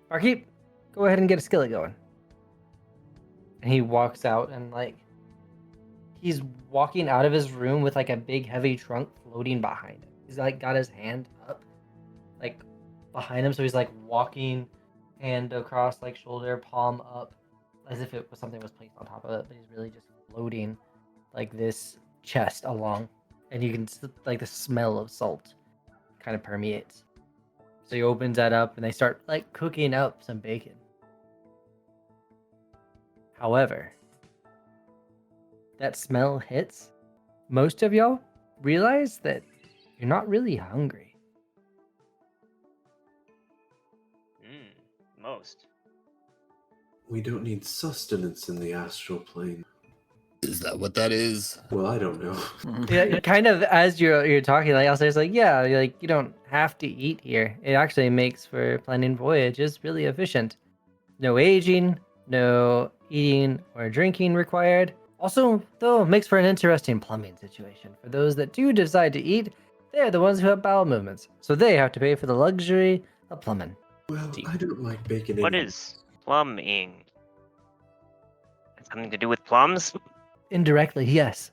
Barkeep, go ahead and get a skillet going. And he walks out and like, he's walking out of his room with like a big heavy trunk floating behind him. He's like got his hand up, like behind him, so he's like walking hand across, like shoulder, palm up, as if it was something was placed on top of it, but he's really just floating like this chest along, and you can like the smell of salt kind of permeates. So he opens that up and they start like cooking up some bacon. However, that smell hits, most of y'all realize that you're not really hungry. Most. We don't need sustenance in the astral plane. Is that what that is? Well, I don't know. Yeah, kind of as you're talking, like I'll like, yeah, like you don't have to eat here. It actually makes for planning voyages really efficient. No aging, no eating or drinking required. Also, though, makes for an interesting plumbing situation. For those that do decide to eat, they're the ones who have bowel movements, so they have to pay for the luxury of plumbing. Well, I don't like bacon. What anyway. is plumbing? Something to do with plums? Indirectly, yes.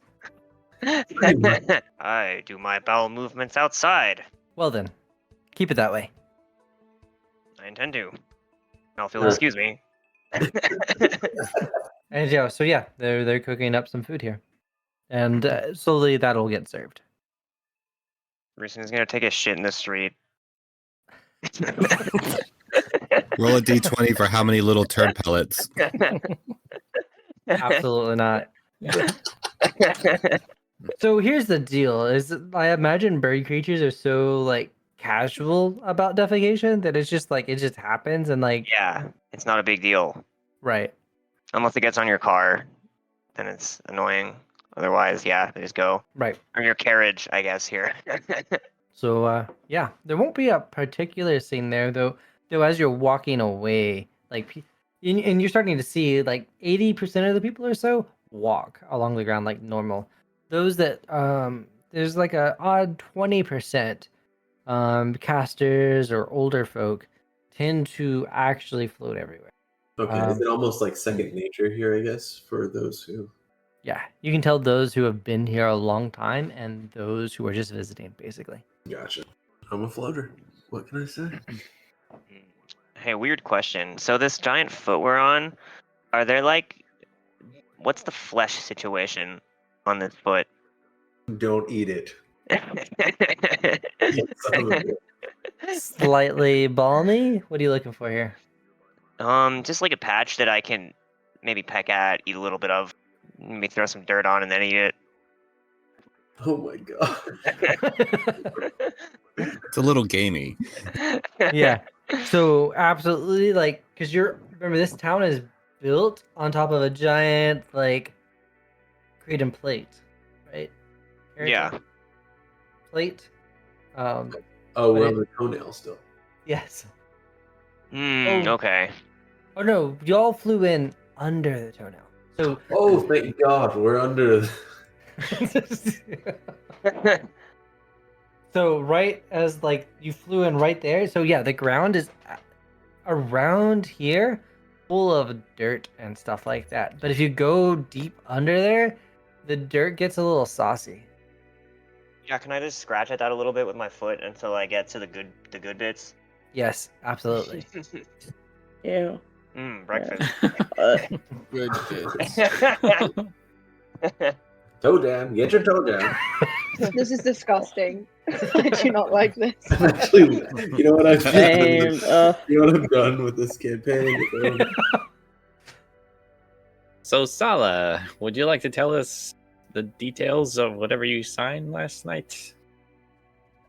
I do my bowel movements outside. Well then, keep it that way. I intend to. Now, if you'll Uh, excuse me. And yeah, so yeah, they're cooking up some food here, and slowly that'll get served. Roosten's gonna take a shit in the street. Roll a d20 for how many little turd pellets. Absolutely not. So here's the deal: is I imagine bird creatures are so like casual about defecation that it's just like it just happens and like Yeah, it's not a big deal. right. Unless it gets on your car, then it's annoying. Otherwise, yeah, they just go. Right. Or your carriage, I guess, here. So yeah, there won't be a particular scene there though. Though as you're walking away, like and you're starting to see like 80% of the people or so walk along the ground like normal. Those that there's like a odd 20% casters or older folk tend to actually float everywhere. Okay, is it almost like second nature here, I guess, for those who... Yeah, you can tell those who have been here a long time and those who are just visiting, basically. Gotcha. I'm a floater. What can I say? Hey, weird question. So this giant foot we're on, are there like, what's the flesh situation on this foot? Don't eat it. Son of a bitch. Slightly balmy. What are you looking for here? Just like a patch that I can maybe peck at, eat a little bit of, maybe throw some dirt on and then eat it. Oh my god. It's a little gamey. Yeah. So absolutely, like, because remember this town is built on top of a giant like Cretan plate, right? Yeah. Plate. Oh, But we're it- on the toenail still. Yes. Okay. Oh no, y'all flew in under the toenail. So Oh, thank God, we're under. so right as like you flew in right there. So yeah, the ground is around here full of dirt and stuff like that. But if you go deep under there, the dirt gets a little saucy. Yeah, can I just scratch at that a little bit with my foot until I get to the good bits? Yes, absolutely. Yeah. Breakfast. Good bits. Toe down. Get your toe down. This is disgusting. I do not like this. Actually, you know what I've done? Same. You know what I've done with this campaign? So, Sala, would you like to tell us the details of whatever you signed last night?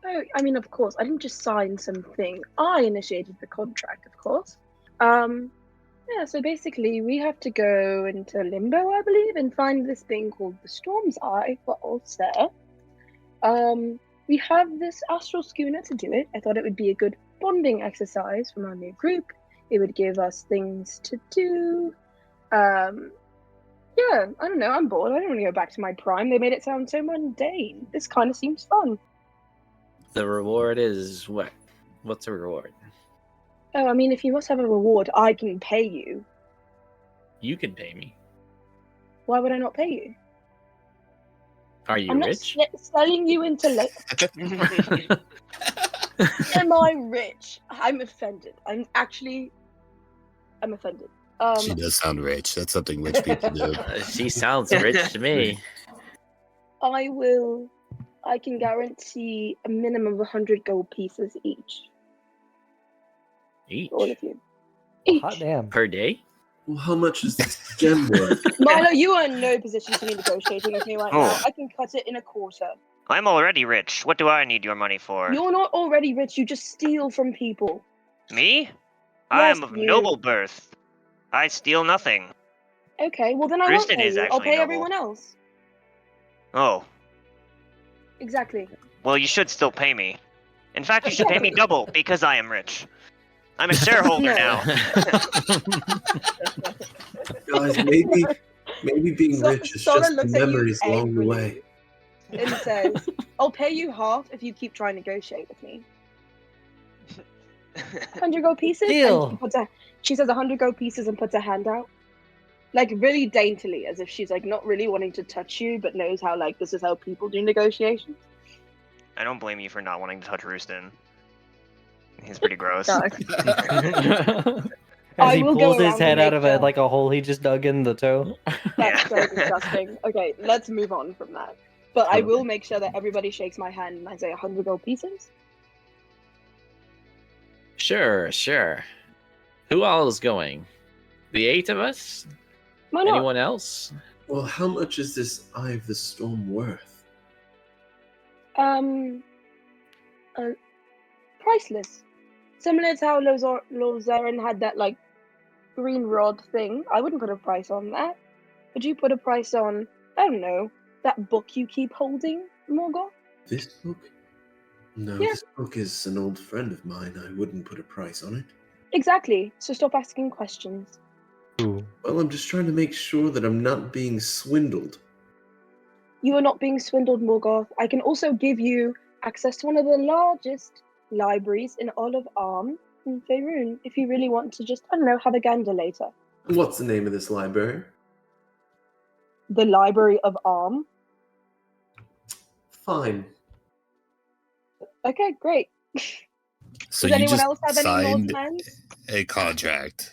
Oh, I mean, of course. I didn't just sign something. I initiated the contract, of course. Yeah, so basically we have to go into limbo, I believe, and find this thing called the Storm's Eye for Ulster. We have this astral schooner to do it. I thought it would be a good bonding exercise from our new group. It would give us things to do. Yeah, I don't know, I'm bored. I don't want to go back to my prime. They made it sound so mundane. This kind of seems fun. The reward is what? What's the reward? Oh, I mean, if you must have a reward, I can pay you. You can pay me. Why would I not pay you? Are you I'm rich? not selling you into Am I rich? I'm offended. I'm offended. She does sound rich. That's something rich people do. She sounds rich to me. I can guarantee a minimum of 100 gold pieces each. Each? All of you. Each. Hot damn. Per day? Well, how much is this gem worth? Mylo, you are in no position to be negotiating with me right now. I can cut it in a quarter. I'm already rich. What do I need your money for? You're not already rich, you just steal from people. Me? I Yes, am of you. noble birth. I steal nothing. Okay, well then I won't Roosten pay is you. I'll actually pay noble. everyone else. Oh, Exactly. well, you should still pay me. In fact, you should pay me double because I am rich. I'm a shareholder No. now. Guys, maybe being rich is Sola just the looks at you memories along the angrily. way. And says, I'll pay you half if you keep trying to negotiate with me. 100 gold pieces? Deal. And she says 100 gold pieces and puts her hand out. Like, really daintily, as if she's, like, not really wanting to touch you, but knows how, like, this is how people do negotiations. I don't blame you for not wanting to touch Roosten. He's pretty gross. Dark. As I he will go pulls his around head and out make of sure. like a hole he just dug in the toe. That's so disgusting. Okay, let's move on from that. But I will make sure that everybody shakes my hand and I say 100 gold pieces. Sure. Who all is going? The 8 of us? Why not? Anyone else? Well, how much is this Eye of the Storm worth? Priceless. Similar to how Lorzaren had that like green rod thing. I wouldn't put a price on that. Would you put a price on, I don't know, that book you keep holding, Morgoth? This book? No, Yeah. this book is an old friend of mine. I wouldn't put a price on it. Exactly. So stop asking questions. Ooh. Well, I'm just trying to make sure that I'm not being swindled. You are not being swindled, Morgoth. I can also give you access to one of the largest libraries in all of Arm in Faerun if you really want to just, I don't know, have a gander later. What's the name of this library? The Library of Arm. Fine. Okay, great. So Does you anyone just else have any more signed demands? a contract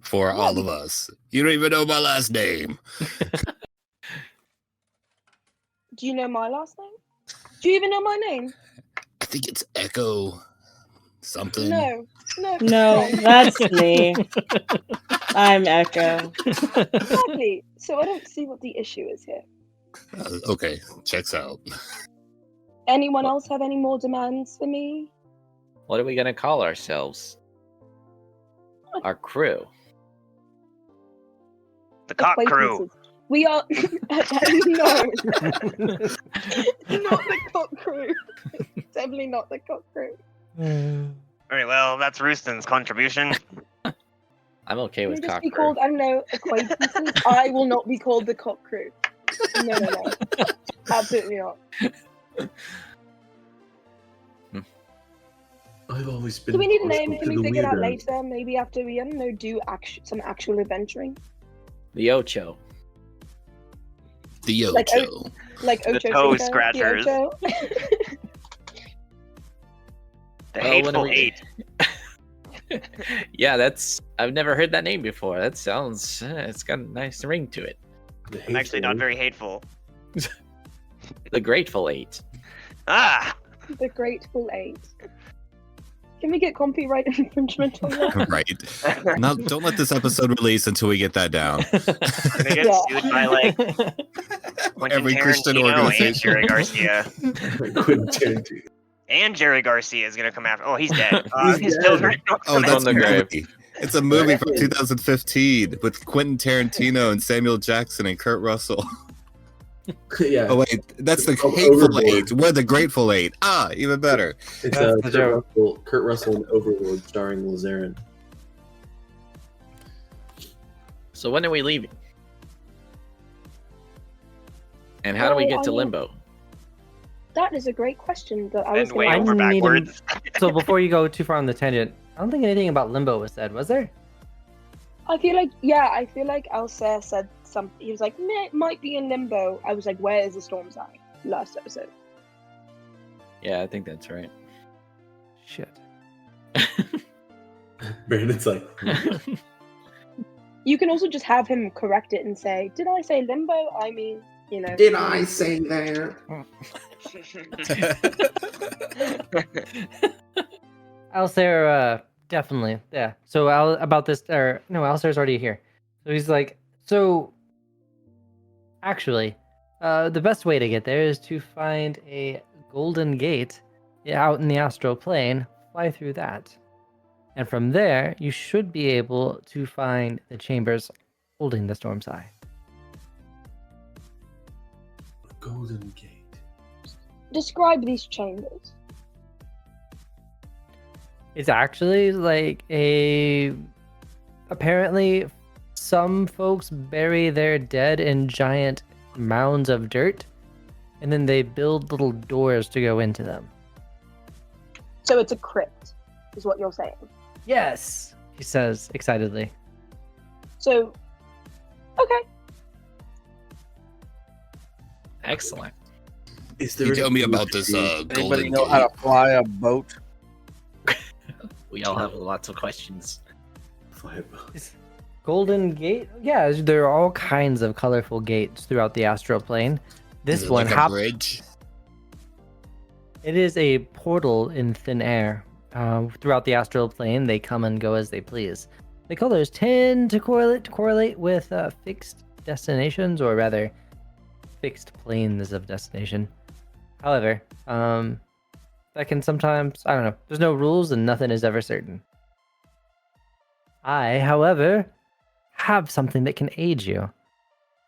for all of us. You don't even know my last name. Do you know my last name? Do you even know my name? I think it's Echo something. No. No, that's me. I'm Echo. Exactly. So I don't see what the issue is here. Okay, checks out. Anyone else have any more demands for me? What are we gonna call ourselves? Our crew. The cock crew. Acquaintances. We are no, not the cock crew. Definitely not the cock crew. Alright, well, that's Roosten's contribution. I'm okay Can with we just cock be crew. called, I don't know, acquaintances? I will not be called the cock crew. No. Absolutely not. I've always been. Do we need a partial name? to Can we the figure it out weirdos. later? Maybe after we, I don't know, do some actual adventuring? The Ocho. The Ocho. Like Like The Ocho toe Cinco, scratchers. The Ocho. The Well, when are Hateful we- Eight. Yeah, I've never heard that name before. That sounds it's got a nice ring to it. The I'm actually not hateful- very hateful. The Grateful Eight. Ah! The Grateful Eight. Can we get copyright infringement on that? Right. Now, don't let this episode release until we get that down. I'm gonna get Yeah. sued by like Quentin Every Christian Tarantino and organization. Jerry Garcia. Quentin Tarantino. And Jerry Garcia is gonna come after. Oh, he's dead. He's His dead. children are Oh, coming that's the a grave. movie. It's a movie from 2015 with Quentin Tarantino and Samuel Jackson and Kurt Russell. Yeah. Oh wait, that's the It's called Hateful Overboard. Eight. We're the Grateful Eight. Ah, even better. It's That's the joke. Kurt Russell and Overlord starring Lorzaren. So when are we leaving? And how do we get to Limbo? That is a great question that I was and way going to over I need him- backwards. So before you go too far on the tangent, I don't think anything about Limbo was said, was there? I feel like Alsair said something. He was like, "Meh, it might be in Limbo." I was like, "Where is the Storm's Eye?" Last episode. Yeah, I think that's right. Shit. Brandon's like, You can also just have him correct it and say, "Did I say Limbo? I mean, you know." did I say that? Alsair, definitely, yeah. So about this, or no, Alsair's already here. So he's like, so actually, the best way to get there is to find a golden gate out in the astral plane, fly through that, and from there you should be able to find the chambers holding the Storm's Eye. Golden Gate. Describe these chambers. It's actually like apparently some folks bury their dead in giant mounds of dirt, and then they build little doors to go into them. So it's a crypt, is what you're saying. Yes, he says excitedly. So, okay. Excellent. Is there You any tell me about this mystery? Anybody golden know gate. how to fly a boat? We all have lots of questions. Golden Gate? Yeah, there are all kinds of colorful gates throughout the astral plane. Is This it one like a bridge? It is a portal in thin air. Throughout the astral plane, they come and go as they please. The colors tend to correlate with fixed destinations, or rather, fixed planes of destination. However, that can sometimes, I don't know, there's no rules and nothing is ever certain. I, however, have something that can aid you.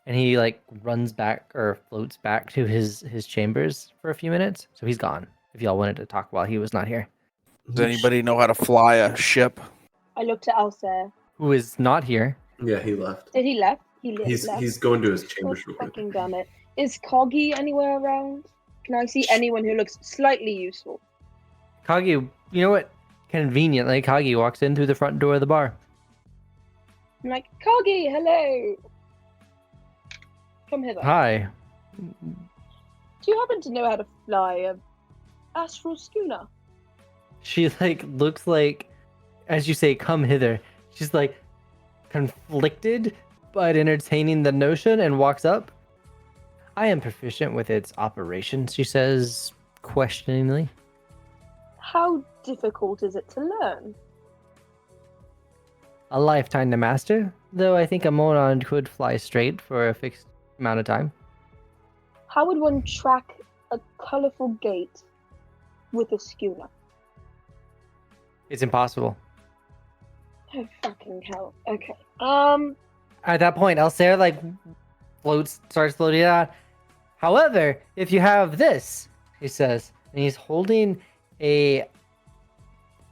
And he like runs back or floats back to his chambers for a few minutes. So he's gone. If y'all wanted to talk while he was not here. Does anybody know how to fly a ship? I looked at Alsair. Who is not here. Yeah, he left. Did he left? He's going to his chambers real quick. Fucking damn it. Is Coggy anywhere around? Can I see anyone who looks slightly useful? Kagi, you know what? Conveniently, Kagi walks in through the front door of the bar. I'm like, Coggy, hello. Come hither. Hi. Do you happen to know how to fly a astral schooner? She like looks like, as you say, come hither. She's like conflicted, but entertaining the notion and walks up. I am proficient with its operation, she says questioningly. How difficult is it to learn? A lifetime to master, though I think a Moron could fly straight for a fixed amount of time. How would one track a colourful gate with a schooner? It's impossible. Oh fucking hell. Okay. At that point, Alsair like starts floating out. However, if you have this, he says, and he's holding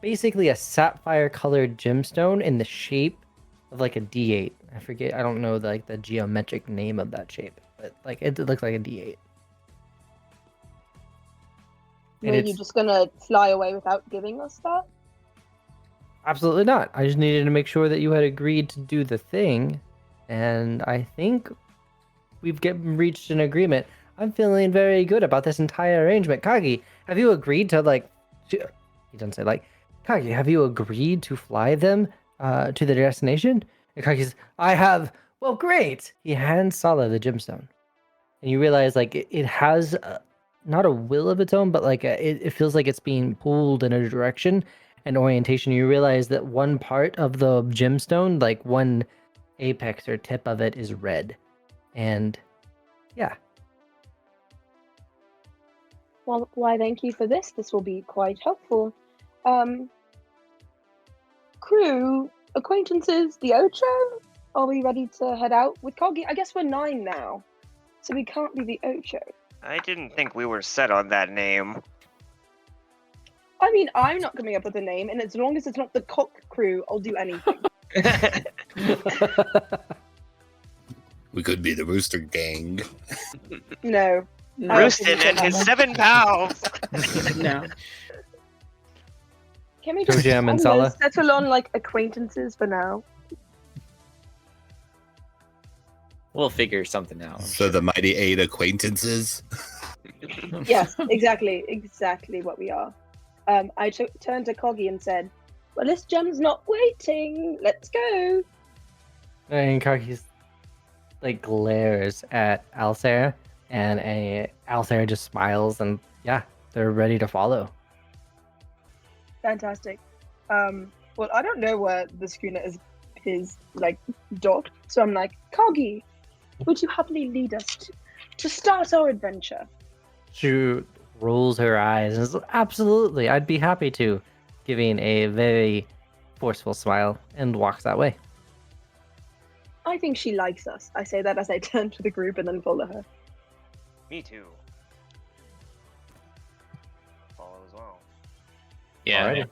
basically a sapphire colored gemstone in the shape of like a D8. I forget, I don't know the geometric name of that shape, but like it looks like a D8. Were you just gonna fly away without giving us that? Absolutely not. I just needed to make sure that you had agreed to do the thing, and I think we've reached an agreement. I'm feeling very good about this entire arrangement. Kagi, have you agreed to he doesn't say Kagi, have you agreed to fly them to the destination? And Kagi says, I have. Well, great. He hands Sala the gemstone, and you realize it has not a will of its own, but it feels like it's being pulled in a direction and orientation. You realize that one part of the gemstone, like one apex or tip of it, is red, and yeah. Well, why thank you for this. This will be quite helpful. Crew, acquaintances, the Ocho? Are we ready to head out with Coggy? I guess we're 9 now, so we can't be the Ocho. I didn't think we were set on that name. I mean, I'm not coming up with a name, and as long as it's not the Cock Crew, I'll do anything. We could be the Rooster Gang. No. Roosten and his 7 pals. No. Can we just Jam and Sala. settle on acquaintances for now? We'll figure something out. So the mighty 8 acquaintances. Yes, exactly what we are. I turned to Coggy and said, well, this gem's not waiting. Let's go. And Kagi's glares at Alsair, and Alsair just smiles, and yeah, they're ready to follow. Fantastic. Well, I don't know where the schooner is docked, so I'm like, Coggy, would you happily lead us to start our adventure? She rolls her eyes and says, absolutely, I'd be happy to, giving a very forceful smile, and walks that way. I think she likes us. I say that as I turn to the group and then follow her. Me too. Follow as well. Yeah. Alrighty.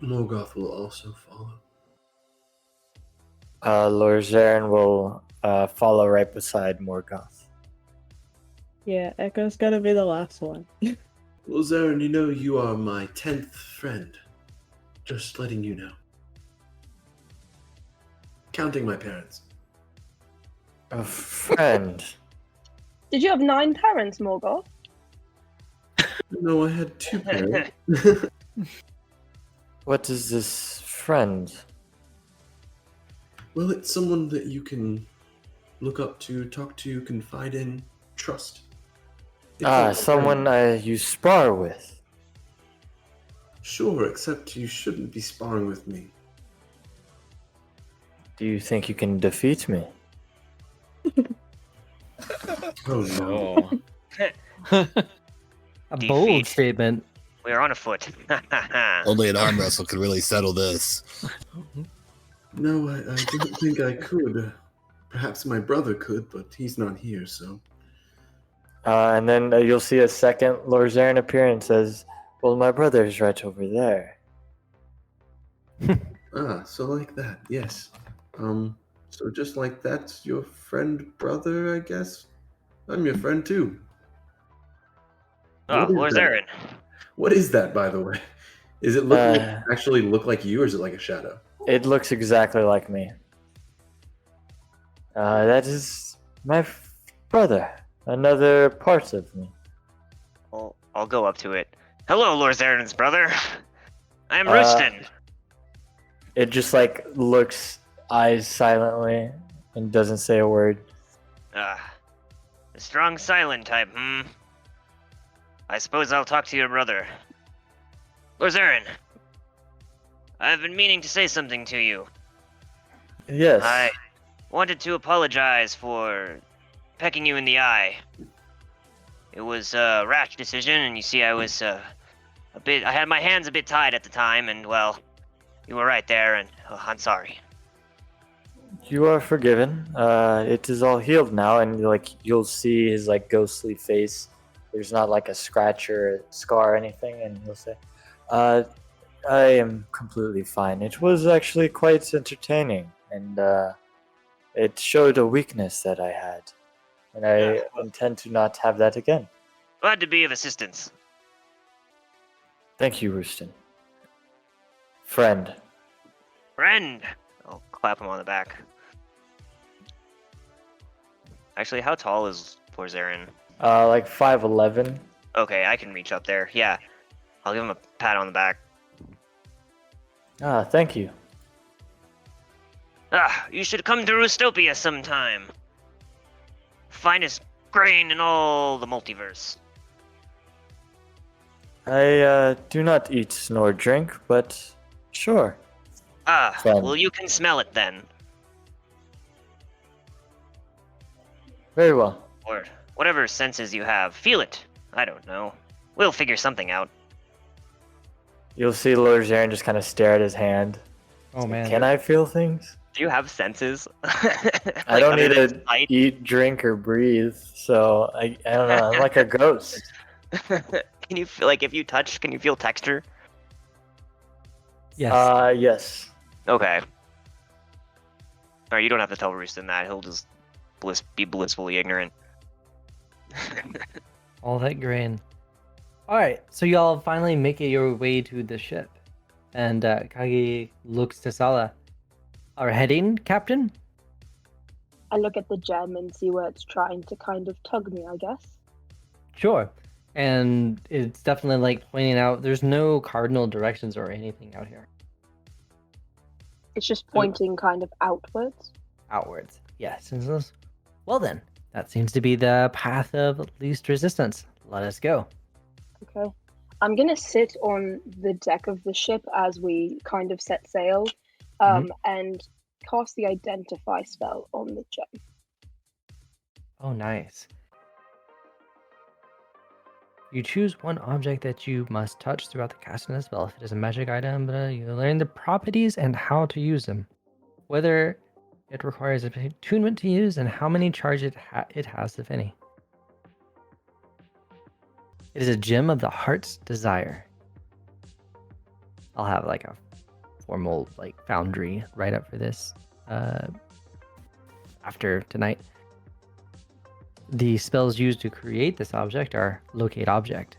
Morgoth will also follow. Lorzaren will follow right beside Morgoth. Yeah, Echo's gotta be the last one. Lorzaren, you know you are my 10th friend. Just letting you know. Counting my parents. A friend. Did you have 9 parents, Morgoth? No, I had 2 parents. What is this friend? Well, it's someone that you can look up to, talk to, confide in, trust. It's a Someone friend. you spar with. Sure, except you shouldn't be sparring with me. Do you think you can defeat me? Oh no. Oh. A Defeat. bold statement. We are on a foot. Only an arm wrestle could really settle this. No, I don't think I could. Perhaps my brother could, but he's not here, so. And then you'll see a second Lorzaren appear and says, "Well, my brother's right over there." Ah, so like that, yes. So just like that's your friend brother, I guess? I'm your friend too. Oh, What is that? Lorzaren. What is that, by the way? Is it actually look like you, or is it like a shadow? It looks exactly like me. That is my brother. Another part of me. I'll go up to it. Hello, Lorzaren's brother. I am Roosten. It just like looks, eyes silently, and doesn't say a word. The strong silent type, I suppose I'll talk to your brother. Lorzaren, I've been meaning to say something to you. Yes. I wanted to apologize for pecking you in the eye. It was a rash decision, and you see I was I had my hands a bit tied at the time, and well, you were right there, and I'm sorry. You are forgiven. It is all healed now, and like you'll see his like ghostly face. There's not like a scratch or a scar or anything, and he'll say, "I am completely fine. It was actually quite entertaining, and it showed a weakness that I had, and I intend to not have that again." Glad to be of assistance. Thank you, Roosten. Friend. Friend! I'll clap him on the back. Actually, how tall is Lorzaren? Like 5'11". Okay, I can reach up there. Yeah. I'll give him a pat on the back. Thank you. You should come to Roostopia sometime. Finest grain in all the multiverse. I do not eat nor drink, but sure. Friend. Well, you can smell it then. Very well. Or whatever senses you have. Feel it. I don't know. We'll figure something out. You'll see Lorzaren just kind of stare at his hand. Oh man. Can I feel things? Do you have senses? I don't need to eat, drink, or breathe, so I don't know. I'm like a ghost. Can you feel, like, if you touch, can you feel texture? Yes. Yes. Okay. Alright, you don't have to tell Roosten that. He'll just be blissfully ignorant. All that grain. Alright, so y'all finally make it your way to the ship. And Kagi looks to Sala. Are heading, Captain? I look at the gem and see where it's trying to kind of tug me, I guess. Sure. And it's definitely like pointing out there's no cardinal directions or anything out here. It's just pointing kind of outwards. Outwards. Yes. Well then, that seems to be the path of least resistance. Let us go. Okay. I'm going to sit on the deck of the ship as we kind of set sail and cast the Identify spell on the gem. Oh, nice. You choose one object that you must touch throughout the casting of the spell. If it is a magic item, you learn the properties and how to use them. Whether it requires attunement to use and how many charge it has, if any. It is a gem of the heart's desire. I'll have like a formal like foundry write up for this after tonight. The spells used to create this object are locate object.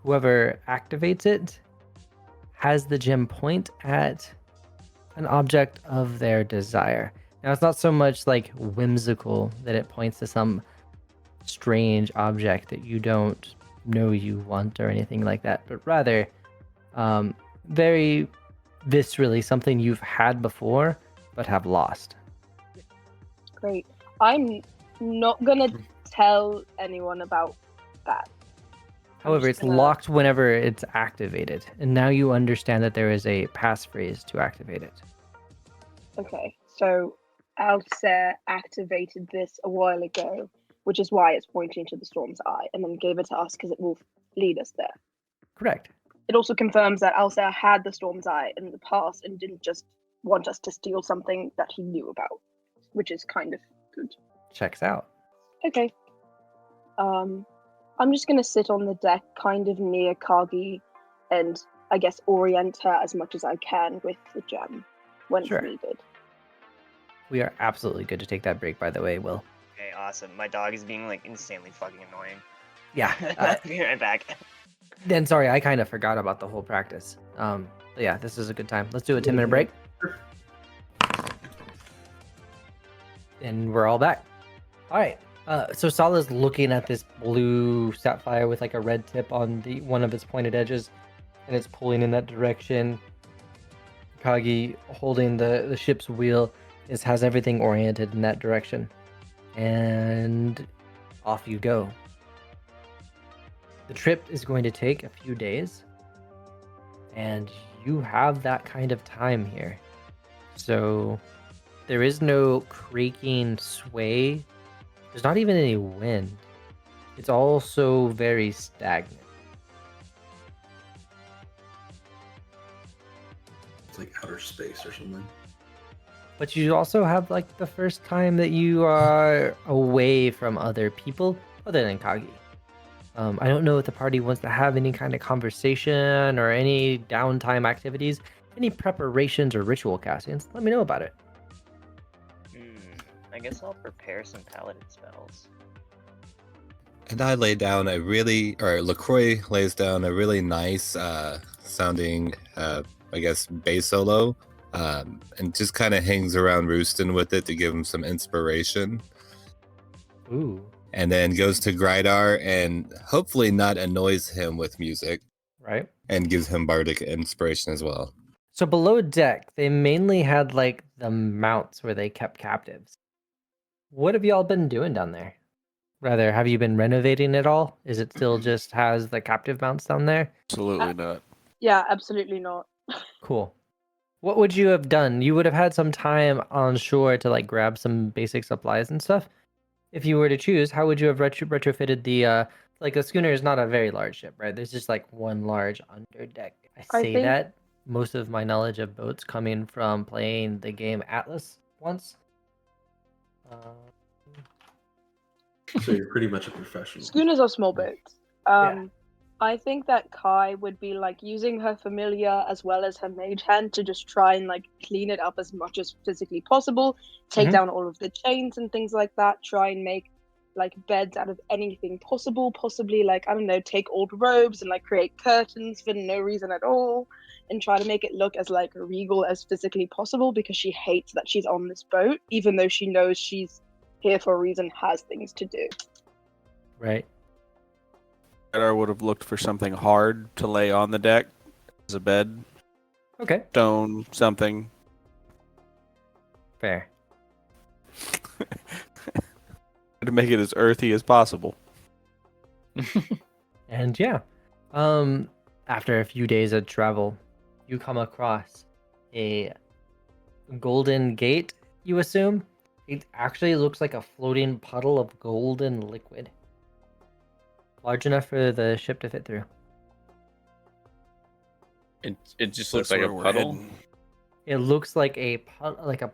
Whoever activates it has the gem point at an object of their desire. Now it's not so much like whimsical that it points to some strange object that you don't know you want or anything like that, but rather very viscerally something you've had before but have lost. Great. I'm not gonna tell anyone about that. However, just it's gonna- locked whenever it's activated, and now you understand that there is a passphrase to activate it. Okay, so Altair activated this a while ago, which is why it's pointing to the Storm's Eye, and then gave it to us because it will lead us there. Correct. It also confirms that Altair had the Storm's Eye in the past and didn't just want us to steal something that he knew about, which is kind of good. Checks out. Okay. I'm just gonna sit on the deck, kind of near Kagi, and I guess orient her as much as I can with the gem when Sure. it's needed. We are absolutely good to take that break, by the way, Will. Okay, awesome. My dog is being like insanely fucking annoying. Yeah. I'll be right back. Then sorry, I kind of forgot about the whole practice. But yeah, this is a good time. Let's do a 10-minute break. And we're all back. All right. So Sala's looking at this blue sapphire with like a red tip on the one of its pointed edges, and it's pulling in that direction. Kagi, holding the ship's wheel, has everything oriented in that direction. And off you go. The trip is going to take a few days, and you have that kind of time here. So there is no creaking sway. There's not even any wind. It's also very stagnant. It's like outer space or something. But you also have like the first time that you are away from other people other than Kagi. I don't know if the party wants to have any kind of conversation or any downtime activities, any preparations or ritual castings. Let me know about it. I guess I'll prepare some paladin spells. And I lay down LaCroix lays down a really nice sounding, I guess, bass solo, and just kind of hangs around Roosten with it to give him some inspiration. Ooh. And then goes to Grydar and hopefully not annoys him with music. Right. And gives him bardic inspiration as well. So below deck, they mainly had like the mounts where they kept captives. What have y'all been doing down there? Rather, have you been renovating it all? Is it still just has the captive mounts down there? Absolutely not. Yeah, absolutely not. Cool. What would you have done? You would have had some time on shore to like grab some basic supplies and stuff. If you were to choose, how would you have retrofitted the like a schooner is not a very large ship, right? There's just like one large underdeck. I say that most of my knowledge of boats coming from playing the game Atlas once. So you're pretty much a professional. Schooners are small boats. Yeah. I think that Kai would be like using her familiar as well as her mage hand to just try and like clean it up as much as physically possible, take down all of the chains and things like that, try and make like beds out of anything possible, possibly like, I don't know, take old robes and like create curtains for no reason at all, and try to make it look as like regal as physically possible, because she hates that she's on this boat, even though she knows she's here for a reason, has things to do. Right. I would have looked for something hard to lay on the deck as a bed. Okay. Stone, something. Fair. To make it as earthy as possible. And yeah, after a few days of travel, you come across a golden gate, you assume? It actually looks like a floating puddle of golden liquid. Large enough for the ship to fit through. It just looks That's like a where we're puddle. heading. It looks like a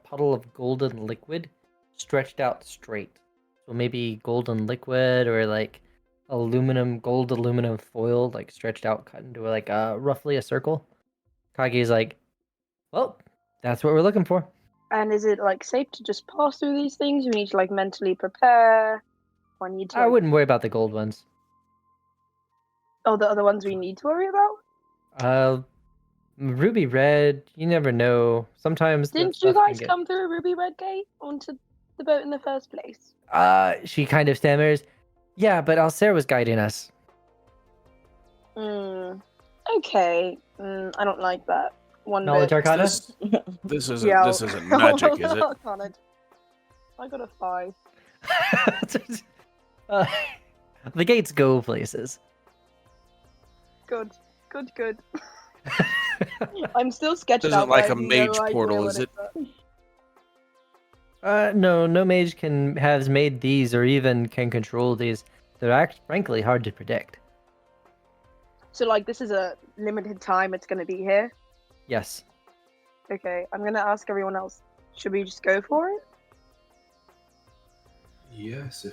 puddle of golden liquid stretched out straight. So maybe golden liquid or like gold aluminum foil, like stretched out, cut into like roughly a circle. Kage's like, well, that's what we're looking for. And is it like safe to just pass through these things? You need to like mentally prepare. Or need to. I wouldn't worry about the gold ones. Oh, the other ones we need to worry about? Ruby red, you never know. Sometimes Didn't you guys come through a ruby red gate onto the boat in the first place? She kind of stammers. Yeah, but Alcer was guiding us. Okay. I don't like that. One Knowledge bit. Arcana? This isn't Yeah. this isn't magic, is it? Arcana. I got a 5. Uh, the gates go places. Good. Good. I'm still sketching This isn't out. like but a I have no mage idea portal, what is it? No mage has made these or even can control these. They're frankly hard to predict. So, like, this is a limited time it's going to be here? Yes. Okay, I'm going to ask everyone else. Should we just go for it? Yes,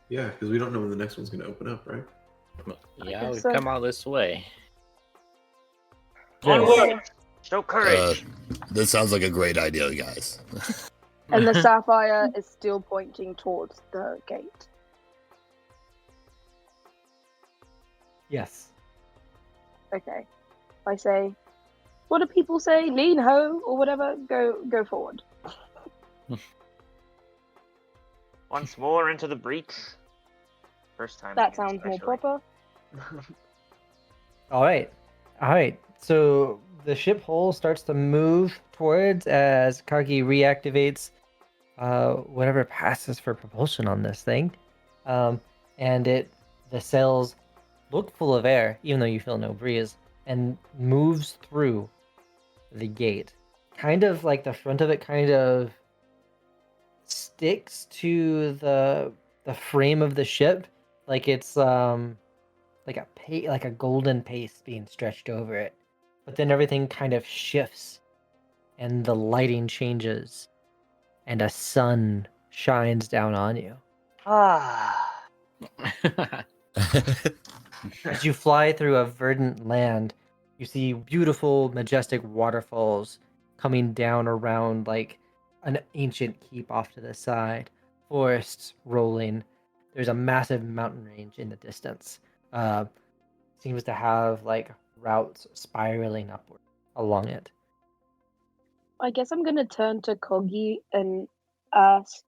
yeah, because we don't know when the next one's going to open up, right? Yeah, guess we've so. come all this way. Onward! Show courage! This sounds like a great idea, guys. And the sapphire is still pointing towards the gate. Yes. Okay. I say, what do people say? Lean ho or whatever. Go forward. Once more into the breach. First time. That here, sounds more especially. proper. All right. So the ship hull starts to move towards as Kagi reactivates whatever passes for propulsion on this thing, and the sails look full of air, even though you feel no breeze, and moves through the gate. Kind of like the front of it kind of sticks to the frame of the ship, like it's like a golden paste being stretched over it. But then everything kind of shifts, and the lighting changes, and a sun shines down on you. Ah. As you fly through a verdant land, you see beautiful, majestic waterfalls coming down around like an ancient keep off to the side, forests rolling. There's a massive mountain range in the distance. Seems to have like routes spiraling upward along it. I guess I'm gonna turn to Kogi and ask,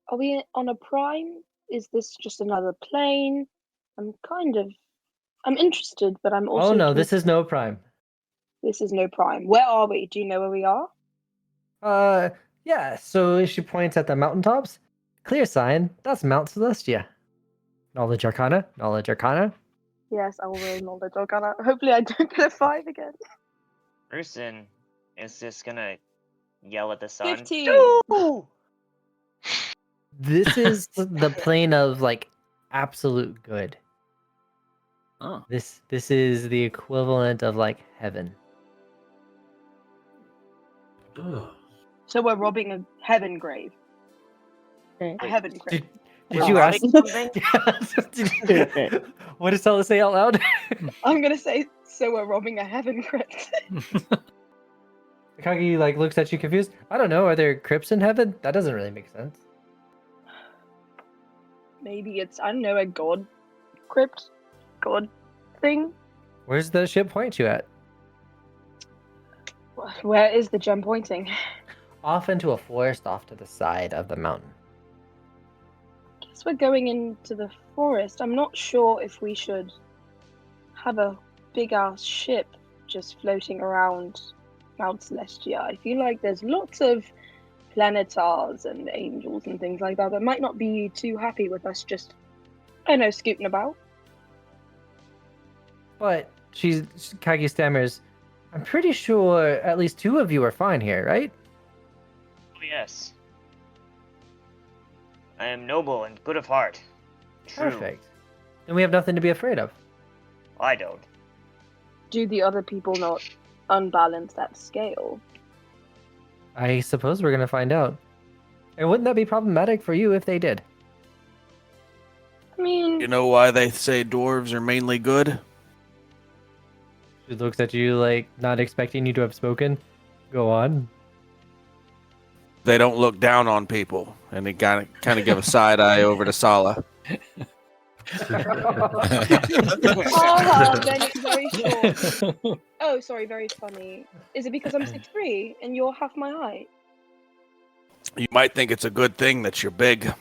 are we on a prime? Is this just another plane? I'm interested, but I'm also... Oh no, this is no prime. This is no prime. Where are we? Do you know where we are? Yeah, so she points at the mountaintops. Clear sign, that's Mount Celestia. Knowledge Arcana. Yes, I will roll knowledge arcana. Hopefully I don't get a 5 again. Roosten is just gonna yell at the sun. 15! No! This is the plane of like absolute good. Oh. This is the equivalent of like heaven. Oh. So we're robbing a heaven grave. Okay. A heaven grave. Did We're you ask robbing something? What did Sala say out loud? I'm gonna say, so we're robbing a heaven crypt. Kagi like looks at you confused. I don't know. Are there crypts in heaven? That doesn't really make sense. Maybe it's, I don't know, a god crypt? God thing? Where's the ship point you at? Where is the gem pointing? Off into a forest off to the side of the mountain. Guess we're going into the forest. I'm not sure if we should have a big ass ship just floating around Mount Celestia. I feel like there's lots of planetars and angels and things like that might not be too happy with us just, I don't know, scooting about. But Kagi stammers, I'm pretty sure at least 2 of you are fine here, right? Oh, yes. I am noble and good of heart. True. Perfect. Then we have nothing to be afraid of. I don't. Do the other people not unbalance that scale? I suppose we're gonna find out. And wouldn't that be problematic for you if they did? I mean, You know why they say dwarves are mainly good? She looks at you like not expecting you to have spoken. Go on. They don't look down on people, and they kind of give a side eye over to Sala. Then it's very short. Oh, sorry, very funny. Is it because I'm 6'3" and you're half my height? You might think it's a good thing that you're big.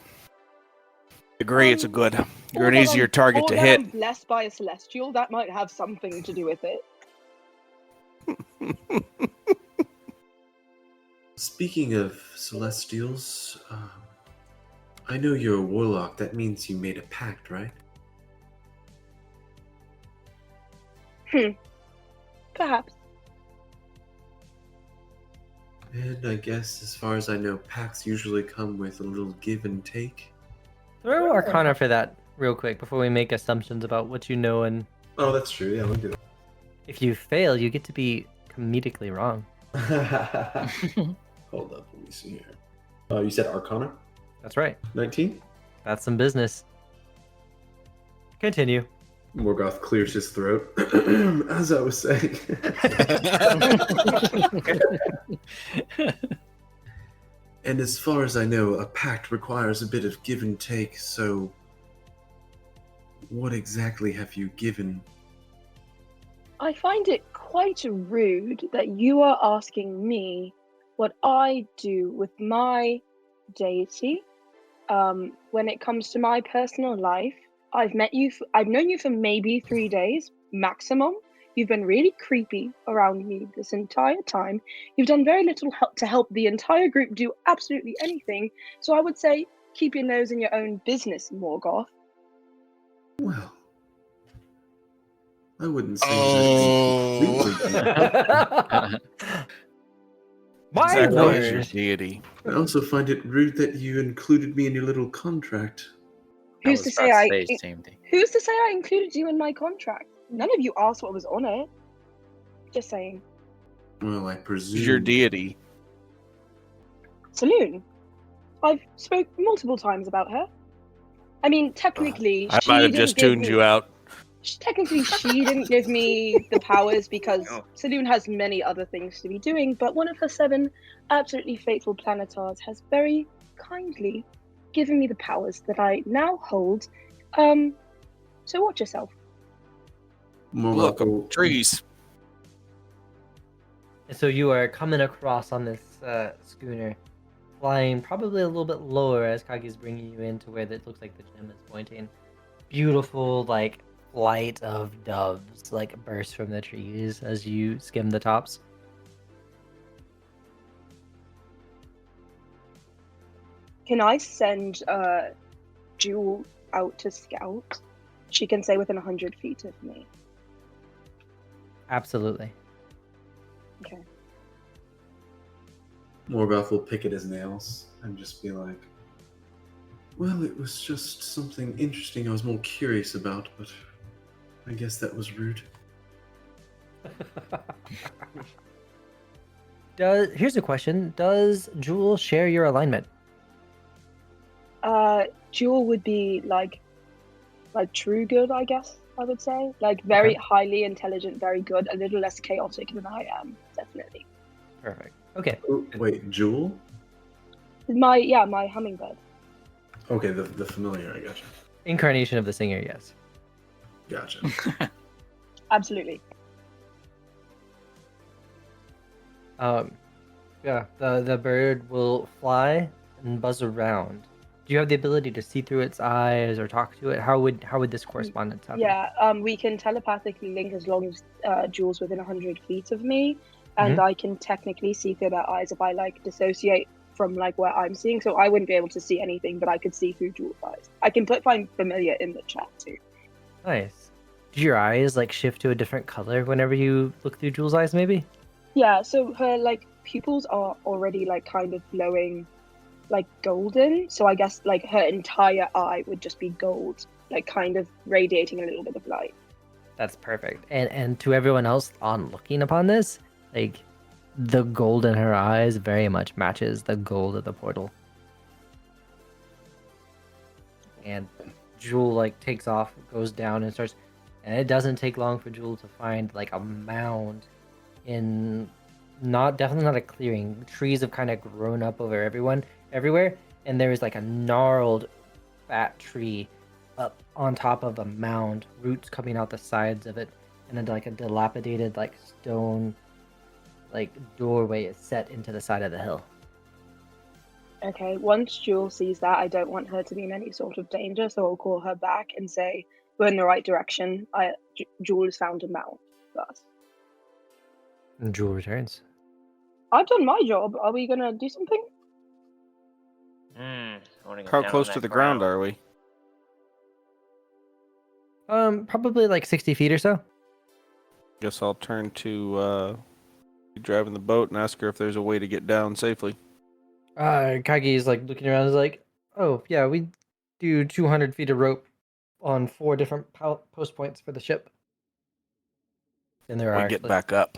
Agree, it's a good. You're an easier target to hit. I'm blessed by a celestial. That might have something to do with it. Speaking of Celestials, I know you're a warlock. That means you made a pact, right? Perhaps. And I guess, as far as I know, pacts usually come with a little give and take. Throw Arcana for that real quick before we make assumptions about what you know, and Oh, that's true. Yeah, let me do if you fail, you get to be comedically wrong. that. Hold up, let me see here. You said Arcana? That's right. 19? That's some business. Continue. Morgoth clears his throat. As I was saying. And as far as I know, a pact requires a bit of give and take, so what exactly have you given? I find it quite rude that you are asking me what I do with my deity. When it comes to my personal life, I've known you for maybe 3 days maximum. You've been really creepy around me this entire time. You've done very little to help the entire group do absolutely anything. So I would say keep your nose in your own business, Morgoth. Well, I wouldn't say that completely. My Exactly word. as your deity. I also find it rude that you included me in your little contract. Who's to say I same thing. Who's to say I included you in my contract? None of you asked what was on it. Just saying. Well, I presume... Your deity. Saloon. I've spoke multiple times about her. I mean, technically, I might have just tuned you out. Technically, she didn't give me the powers because Saloon has many other things to be doing, but one of her 7 absolutely faithful planetars has very kindly given me the powers that I now hold. So watch yourself. Look, trees. So you are coming across on this schooner, flying probably a little bit lower as Kagi's bringing you into where it looks like the gem is pointing. Beautiful, like, flight of doves, like, burst from the trees as you skim the tops. Can I send Jewel out to scout? She can stay within 100 feet of me. Absolutely. Okay. Morgoth will pick at his nails and just be like, well, it was just something interesting I was more curious about, but I guess that was rude. Here's a question. Does Jewel share your alignment? Jewel would be like true good, I guess I would say. Like very highly intelligent, very good, a little less chaotic than I am, definitely. Perfect. Okay. Oh, wait, Jewel? My hummingbird. Okay, the familiar, I gotcha. Incarnation of the singer, yes. Gotcha. Absolutely. Yeah, the bird will fly and buzz around. Do you have the ability to see through its eyes or talk to it? How would this correspondence happen? Yeah, we can telepathically link as long as Jewel's within 100 feet of me, and I can technically see through their eyes if I like dissociate from like where I'm seeing. So I wouldn't be able to see anything, but I could see through Jewel's eyes. I can find familiar in the chat too. Nice. Do your eyes like shift to a different color whenever you look through Jewel's eyes? Maybe. Yeah. So her like pupils are already like kind of glowing, like golden. So I guess like her entire eye would just be gold, like kind of radiating a little bit of light. That's perfect. And to everyone else on looking upon this, like the gold in her eyes very much matches the gold of the portal. And Jewel like takes off, goes down and starts, and it doesn't take long for Jewel to find like a mound in definitely not a clearing. Trees have kind of grown up over everywhere, and there is like a gnarled fat tree up on top of a mound, roots coming out the sides of it, and then like a dilapidated like stone like doorway is set into the side of the hill. Okay, once Jewel sees that, I don't want her to be in any sort of danger, so I'll call her back and say, we're in the right direction. Jewel has found a mound first. And Jewel returns. I've done my job. Are we gonna do something? How close to the ground are we? Probably like 60 feet or so. Guess I'll turn to driving the boat and ask her if there's a way to get down safely. Kagi is like looking around. Is like, oh yeah, we do 200 feet of rope on 4 different post points for the ship. And there We are get back up.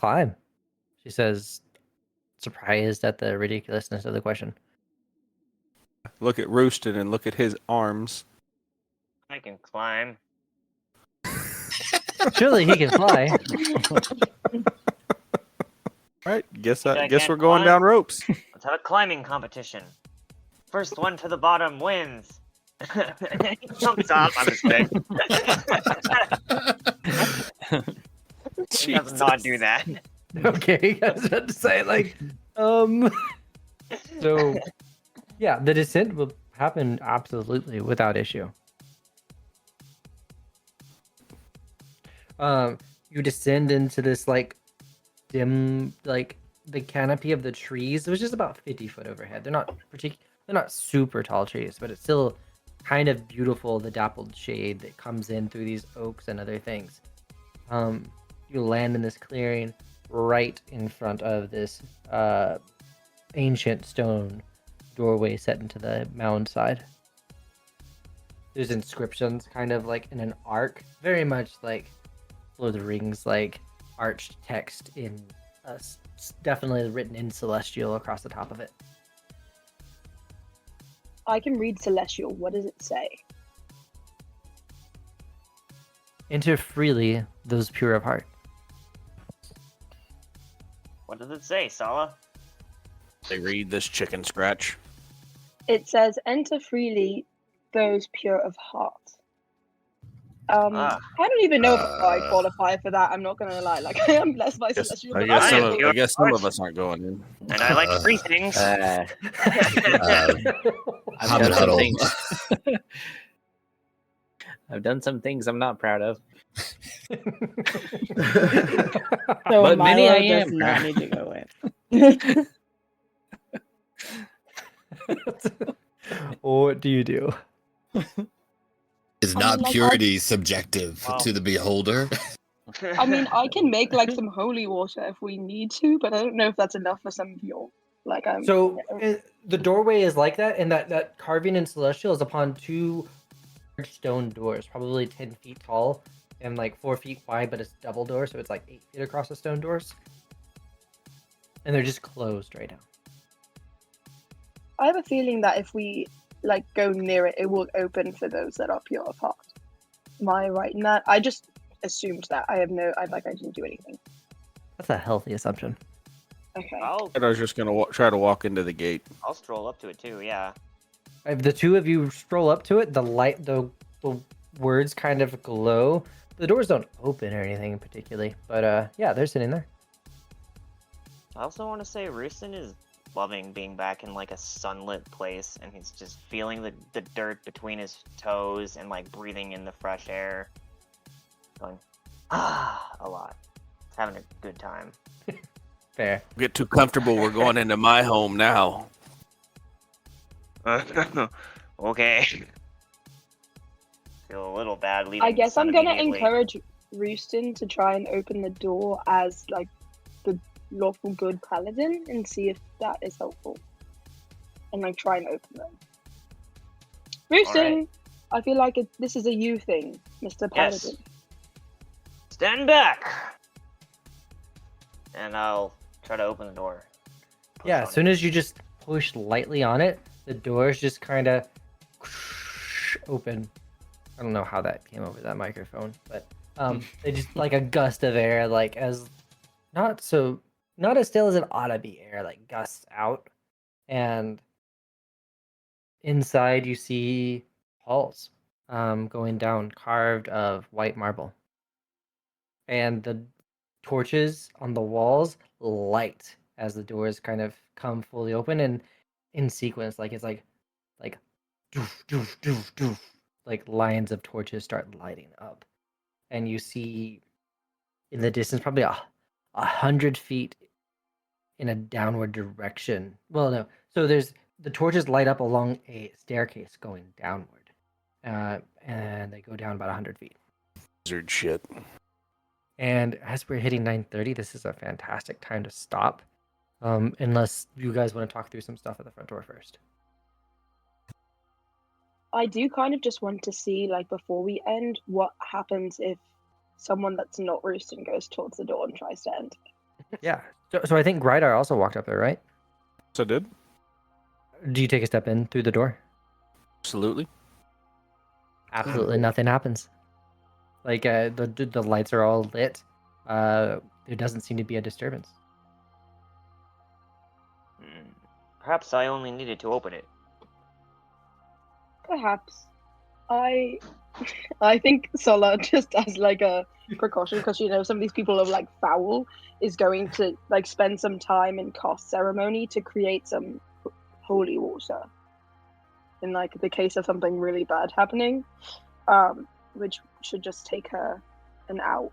climb. She says, surprised at the ridiculousness of the question. Look at Roosten and look at his arms. I can climb. Surely he can fly. Right, guess I we're can't going climb. down ropes. Let's have a climbing competition. First one to the bottom wins. He jumps off. I'm just kidding. He does not do that. Okay, I was about to say like, So, yeah, the descent will happen absolutely without issue. You descend into this like dim, like the canopy of the trees, which is about 50 foot overhead. They're not super tall trees, but it's still kind of beautiful. The dappled shade that comes in through these oaks and other things. You land in this clearing right in front of this ancient stone doorway set into the mound side. There's inscriptions kind of like in an arc, very much like Lord of the Rings, like arched text in definitely written in Celestial across the top of it. I can read Celestial. What does it say? Enter freely those pure of heart. What does it say, Sala? They read this chicken scratch. It says, "Enter freely those pure of heart." I don't even know if I qualify for that. I'm not gonna lie. Like, I am blessed by Celestial. I but guess I'm I guess some of us aren't going in. And I like free things. I've Huddle, done some huddle. things. I've done some things I'm not proud of. So But many Mylo I does am, not bro. need to go in. What do you do? Is I not mean, like, purity subjective Wow. to the beholder? I mean, I can make like some holy water if we need to, but I don't know if that's enough for some of y'all. Like, I'm So the doorway is like that, and that carving in Celestial is upon 2 large stone doors, probably 10 feet tall and like 4 feet wide, but it's double door, so it's like 8 feet across the stone doors. And they're just closed right now. I have a feeling that if we like go near it, it will open for those that are pure of heart. Am I right in that? I just assumed that. I didn't do anything. That's a healthy assumption. Okay. And I was just gonna try to walk into the gate. I'll stroll up to it too. Yeah. If the 2 of you stroll up to it, the light, the words kind of glow. The doors don't open or anything particularly, but yeah, they're sitting there. I also want to say Roosten is loving being back in like a sunlit place, and he's just feeling the dirt between his toes and like breathing in the fresh air. Going, a lot. He's having a good time. Fair. Get too comfortable. We're going into my home now. Okay. Feel a little bad leaving. I guess the sun I'm gonna immediately. encourage Roosten to try and open the door as like the lawful good paladin and see if that is helpful. And like try and open them. Roosten, Alright. I feel like this is a you thing, Mr. Yes. Paladin. Stand back. And I'll try to open the door. Push Yeah, on as soon it. as you just push lightly on it, the doors just kind of open. I don't know how that came over that microphone, but they just like a gust of air, like as not as still as it ought to be air, like gusts out, and inside you see halls going down, carved of white marble, and the torches on the walls light as the doors kind of come fully open and in sequence, like it's like doof, doof, doof, doof, like lines of torches start lighting up, and you see in the distance probably 100 feet in a downward direction. Well, no. So there's the torches light up along a staircase going downward, and they go down about 100 feet. Wizard shit. And as we're hitting 9:30, this is a fantastic time to stop, unless you guys want to talk through some stuff at the front door first. I do kind of just want to see, like, before we end, what happens if someone that's not Roosten goes towards the door and tries to enter. Yeah. So I think Grydar also walked up there, right? So did? Do you take a step in through the door? Absolutely. Absolutely nothing happens. Like the lights are all lit. There doesn't seem to be a disturbance. Perhaps I only needed to open it. Perhaps. I think Sala, just as like a precaution, because you know some of these people are like foul, is going to like spend some time in cast ceremony to create some holy water. In like the case of something really bad happening, which should just take her an hour.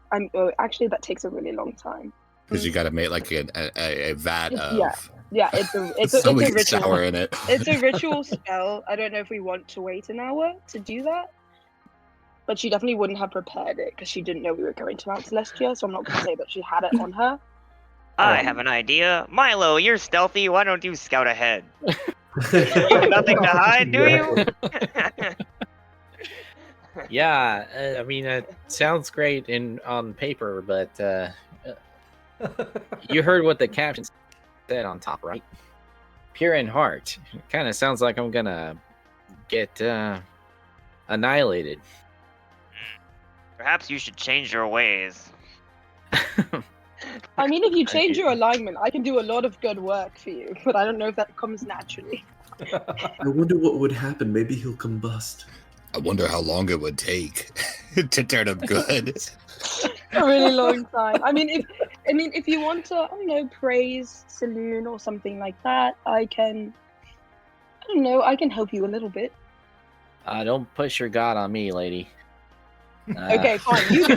Actually, that takes a really long time. Because you got to make like a vat of. Yeah, it's a so we can ritual. shower in it. It's a ritual spell. I don't know if we want to wait an hour to do that. But she definitely wouldn't have prepared it because she didn't know we were going to Mount Celestia, so I'm not going to say that she had it on her. I have an idea. Mylo, you're stealthy. Why don't you scout ahead? You have nothing to hide, do you? Yeah, I mean, it sounds great on paper, but you heard what the caption said on top, right? Pure in heart. Kind of sounds like I'm gonna get annihilated. Perhaps you should change your ways. I mean, if you change your alignment, I can do a lot of good work for you, but I don't know if that comes naturally. I wonder what would happen. Maybe he'll combust. I wonder how long it would take to turn him good. A really long time. I mean, if you want to, I don't know, praise Saloon or something like that, I can help you a little bit. Don't push your god on me, lady. Okay, fine. You okay,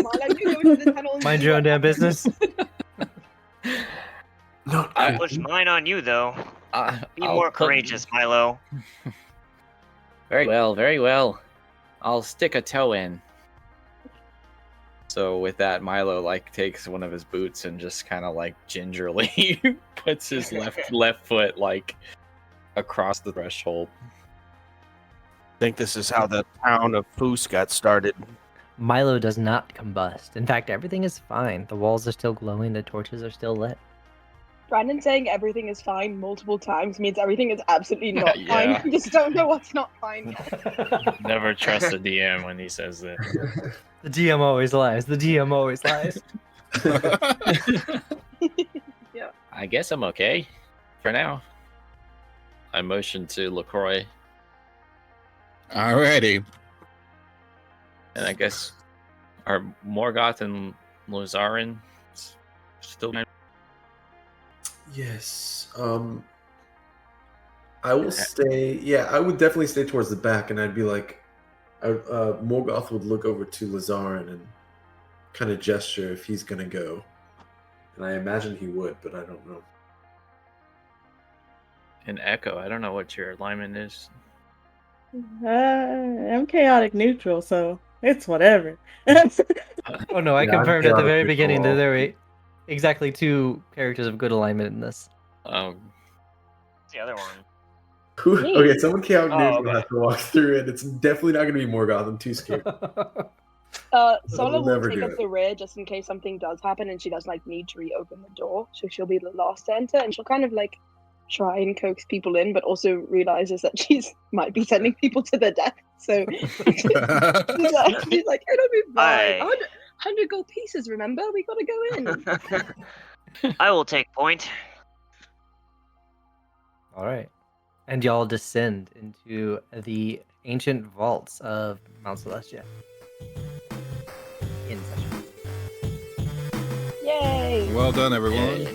Mylo, you go into the tunnel. Mind your own damn business. No, I push mine on you, though. Be I'll more put- courageous, Mylo. Very well, very well. I'll stick a toe in. So with that, Mylo like takes one of his boots and just kind of like gingerly puts his left foot like across the threshold. I think this is how the town of Foos got started. Mylo does not combust. In fact, everything is fine. The walls are still glowing. The torches are still lit. Brandon saying everything is fine multiple times means everything is absolutely not Yeah. fine. You just don't know what's not fine. Never trust the DM when he says that. The DM always lies. The DM always lies. Yeah. I guess I'm okay for now. I motion to LaCroix, Alrighty. and I guess are Morgoth and Lorzaren still? Yes. I will stay. Yeah, I would definitely stay towards the back, and I'd be like, Morgoth would look over to Lorzaren and kind of gesture if he's gonna go, and I imagine he would, but I don't know. And Echo, I don't know what your alignment is. I'm chaotic neutral, so it's whatever. Oh no, I Yeah, I'm confirmed at the very chaotic beginning that neutral. there were exactly 2 characters of good alignment in this. What's the other one? Okay, someone chaotic Oh, neutral okay. has to walk through it. It's definitely not gonna be Morgoth. I'm too scared. Sala will will never take do up it. the rear just in case something does happen and she does like need to reopen the door. So she'll be the last to enter and she'll kind of like try and coax people in, but also realizes that she's might be sending people to their death. So she's like, it'll be fine. Aye. 100 gold pieces, remember? We gotta go in. I will take point. All right. And y'all descend into the ancient vaults of Mount Celestia. In session. Yay! Well done, everyone.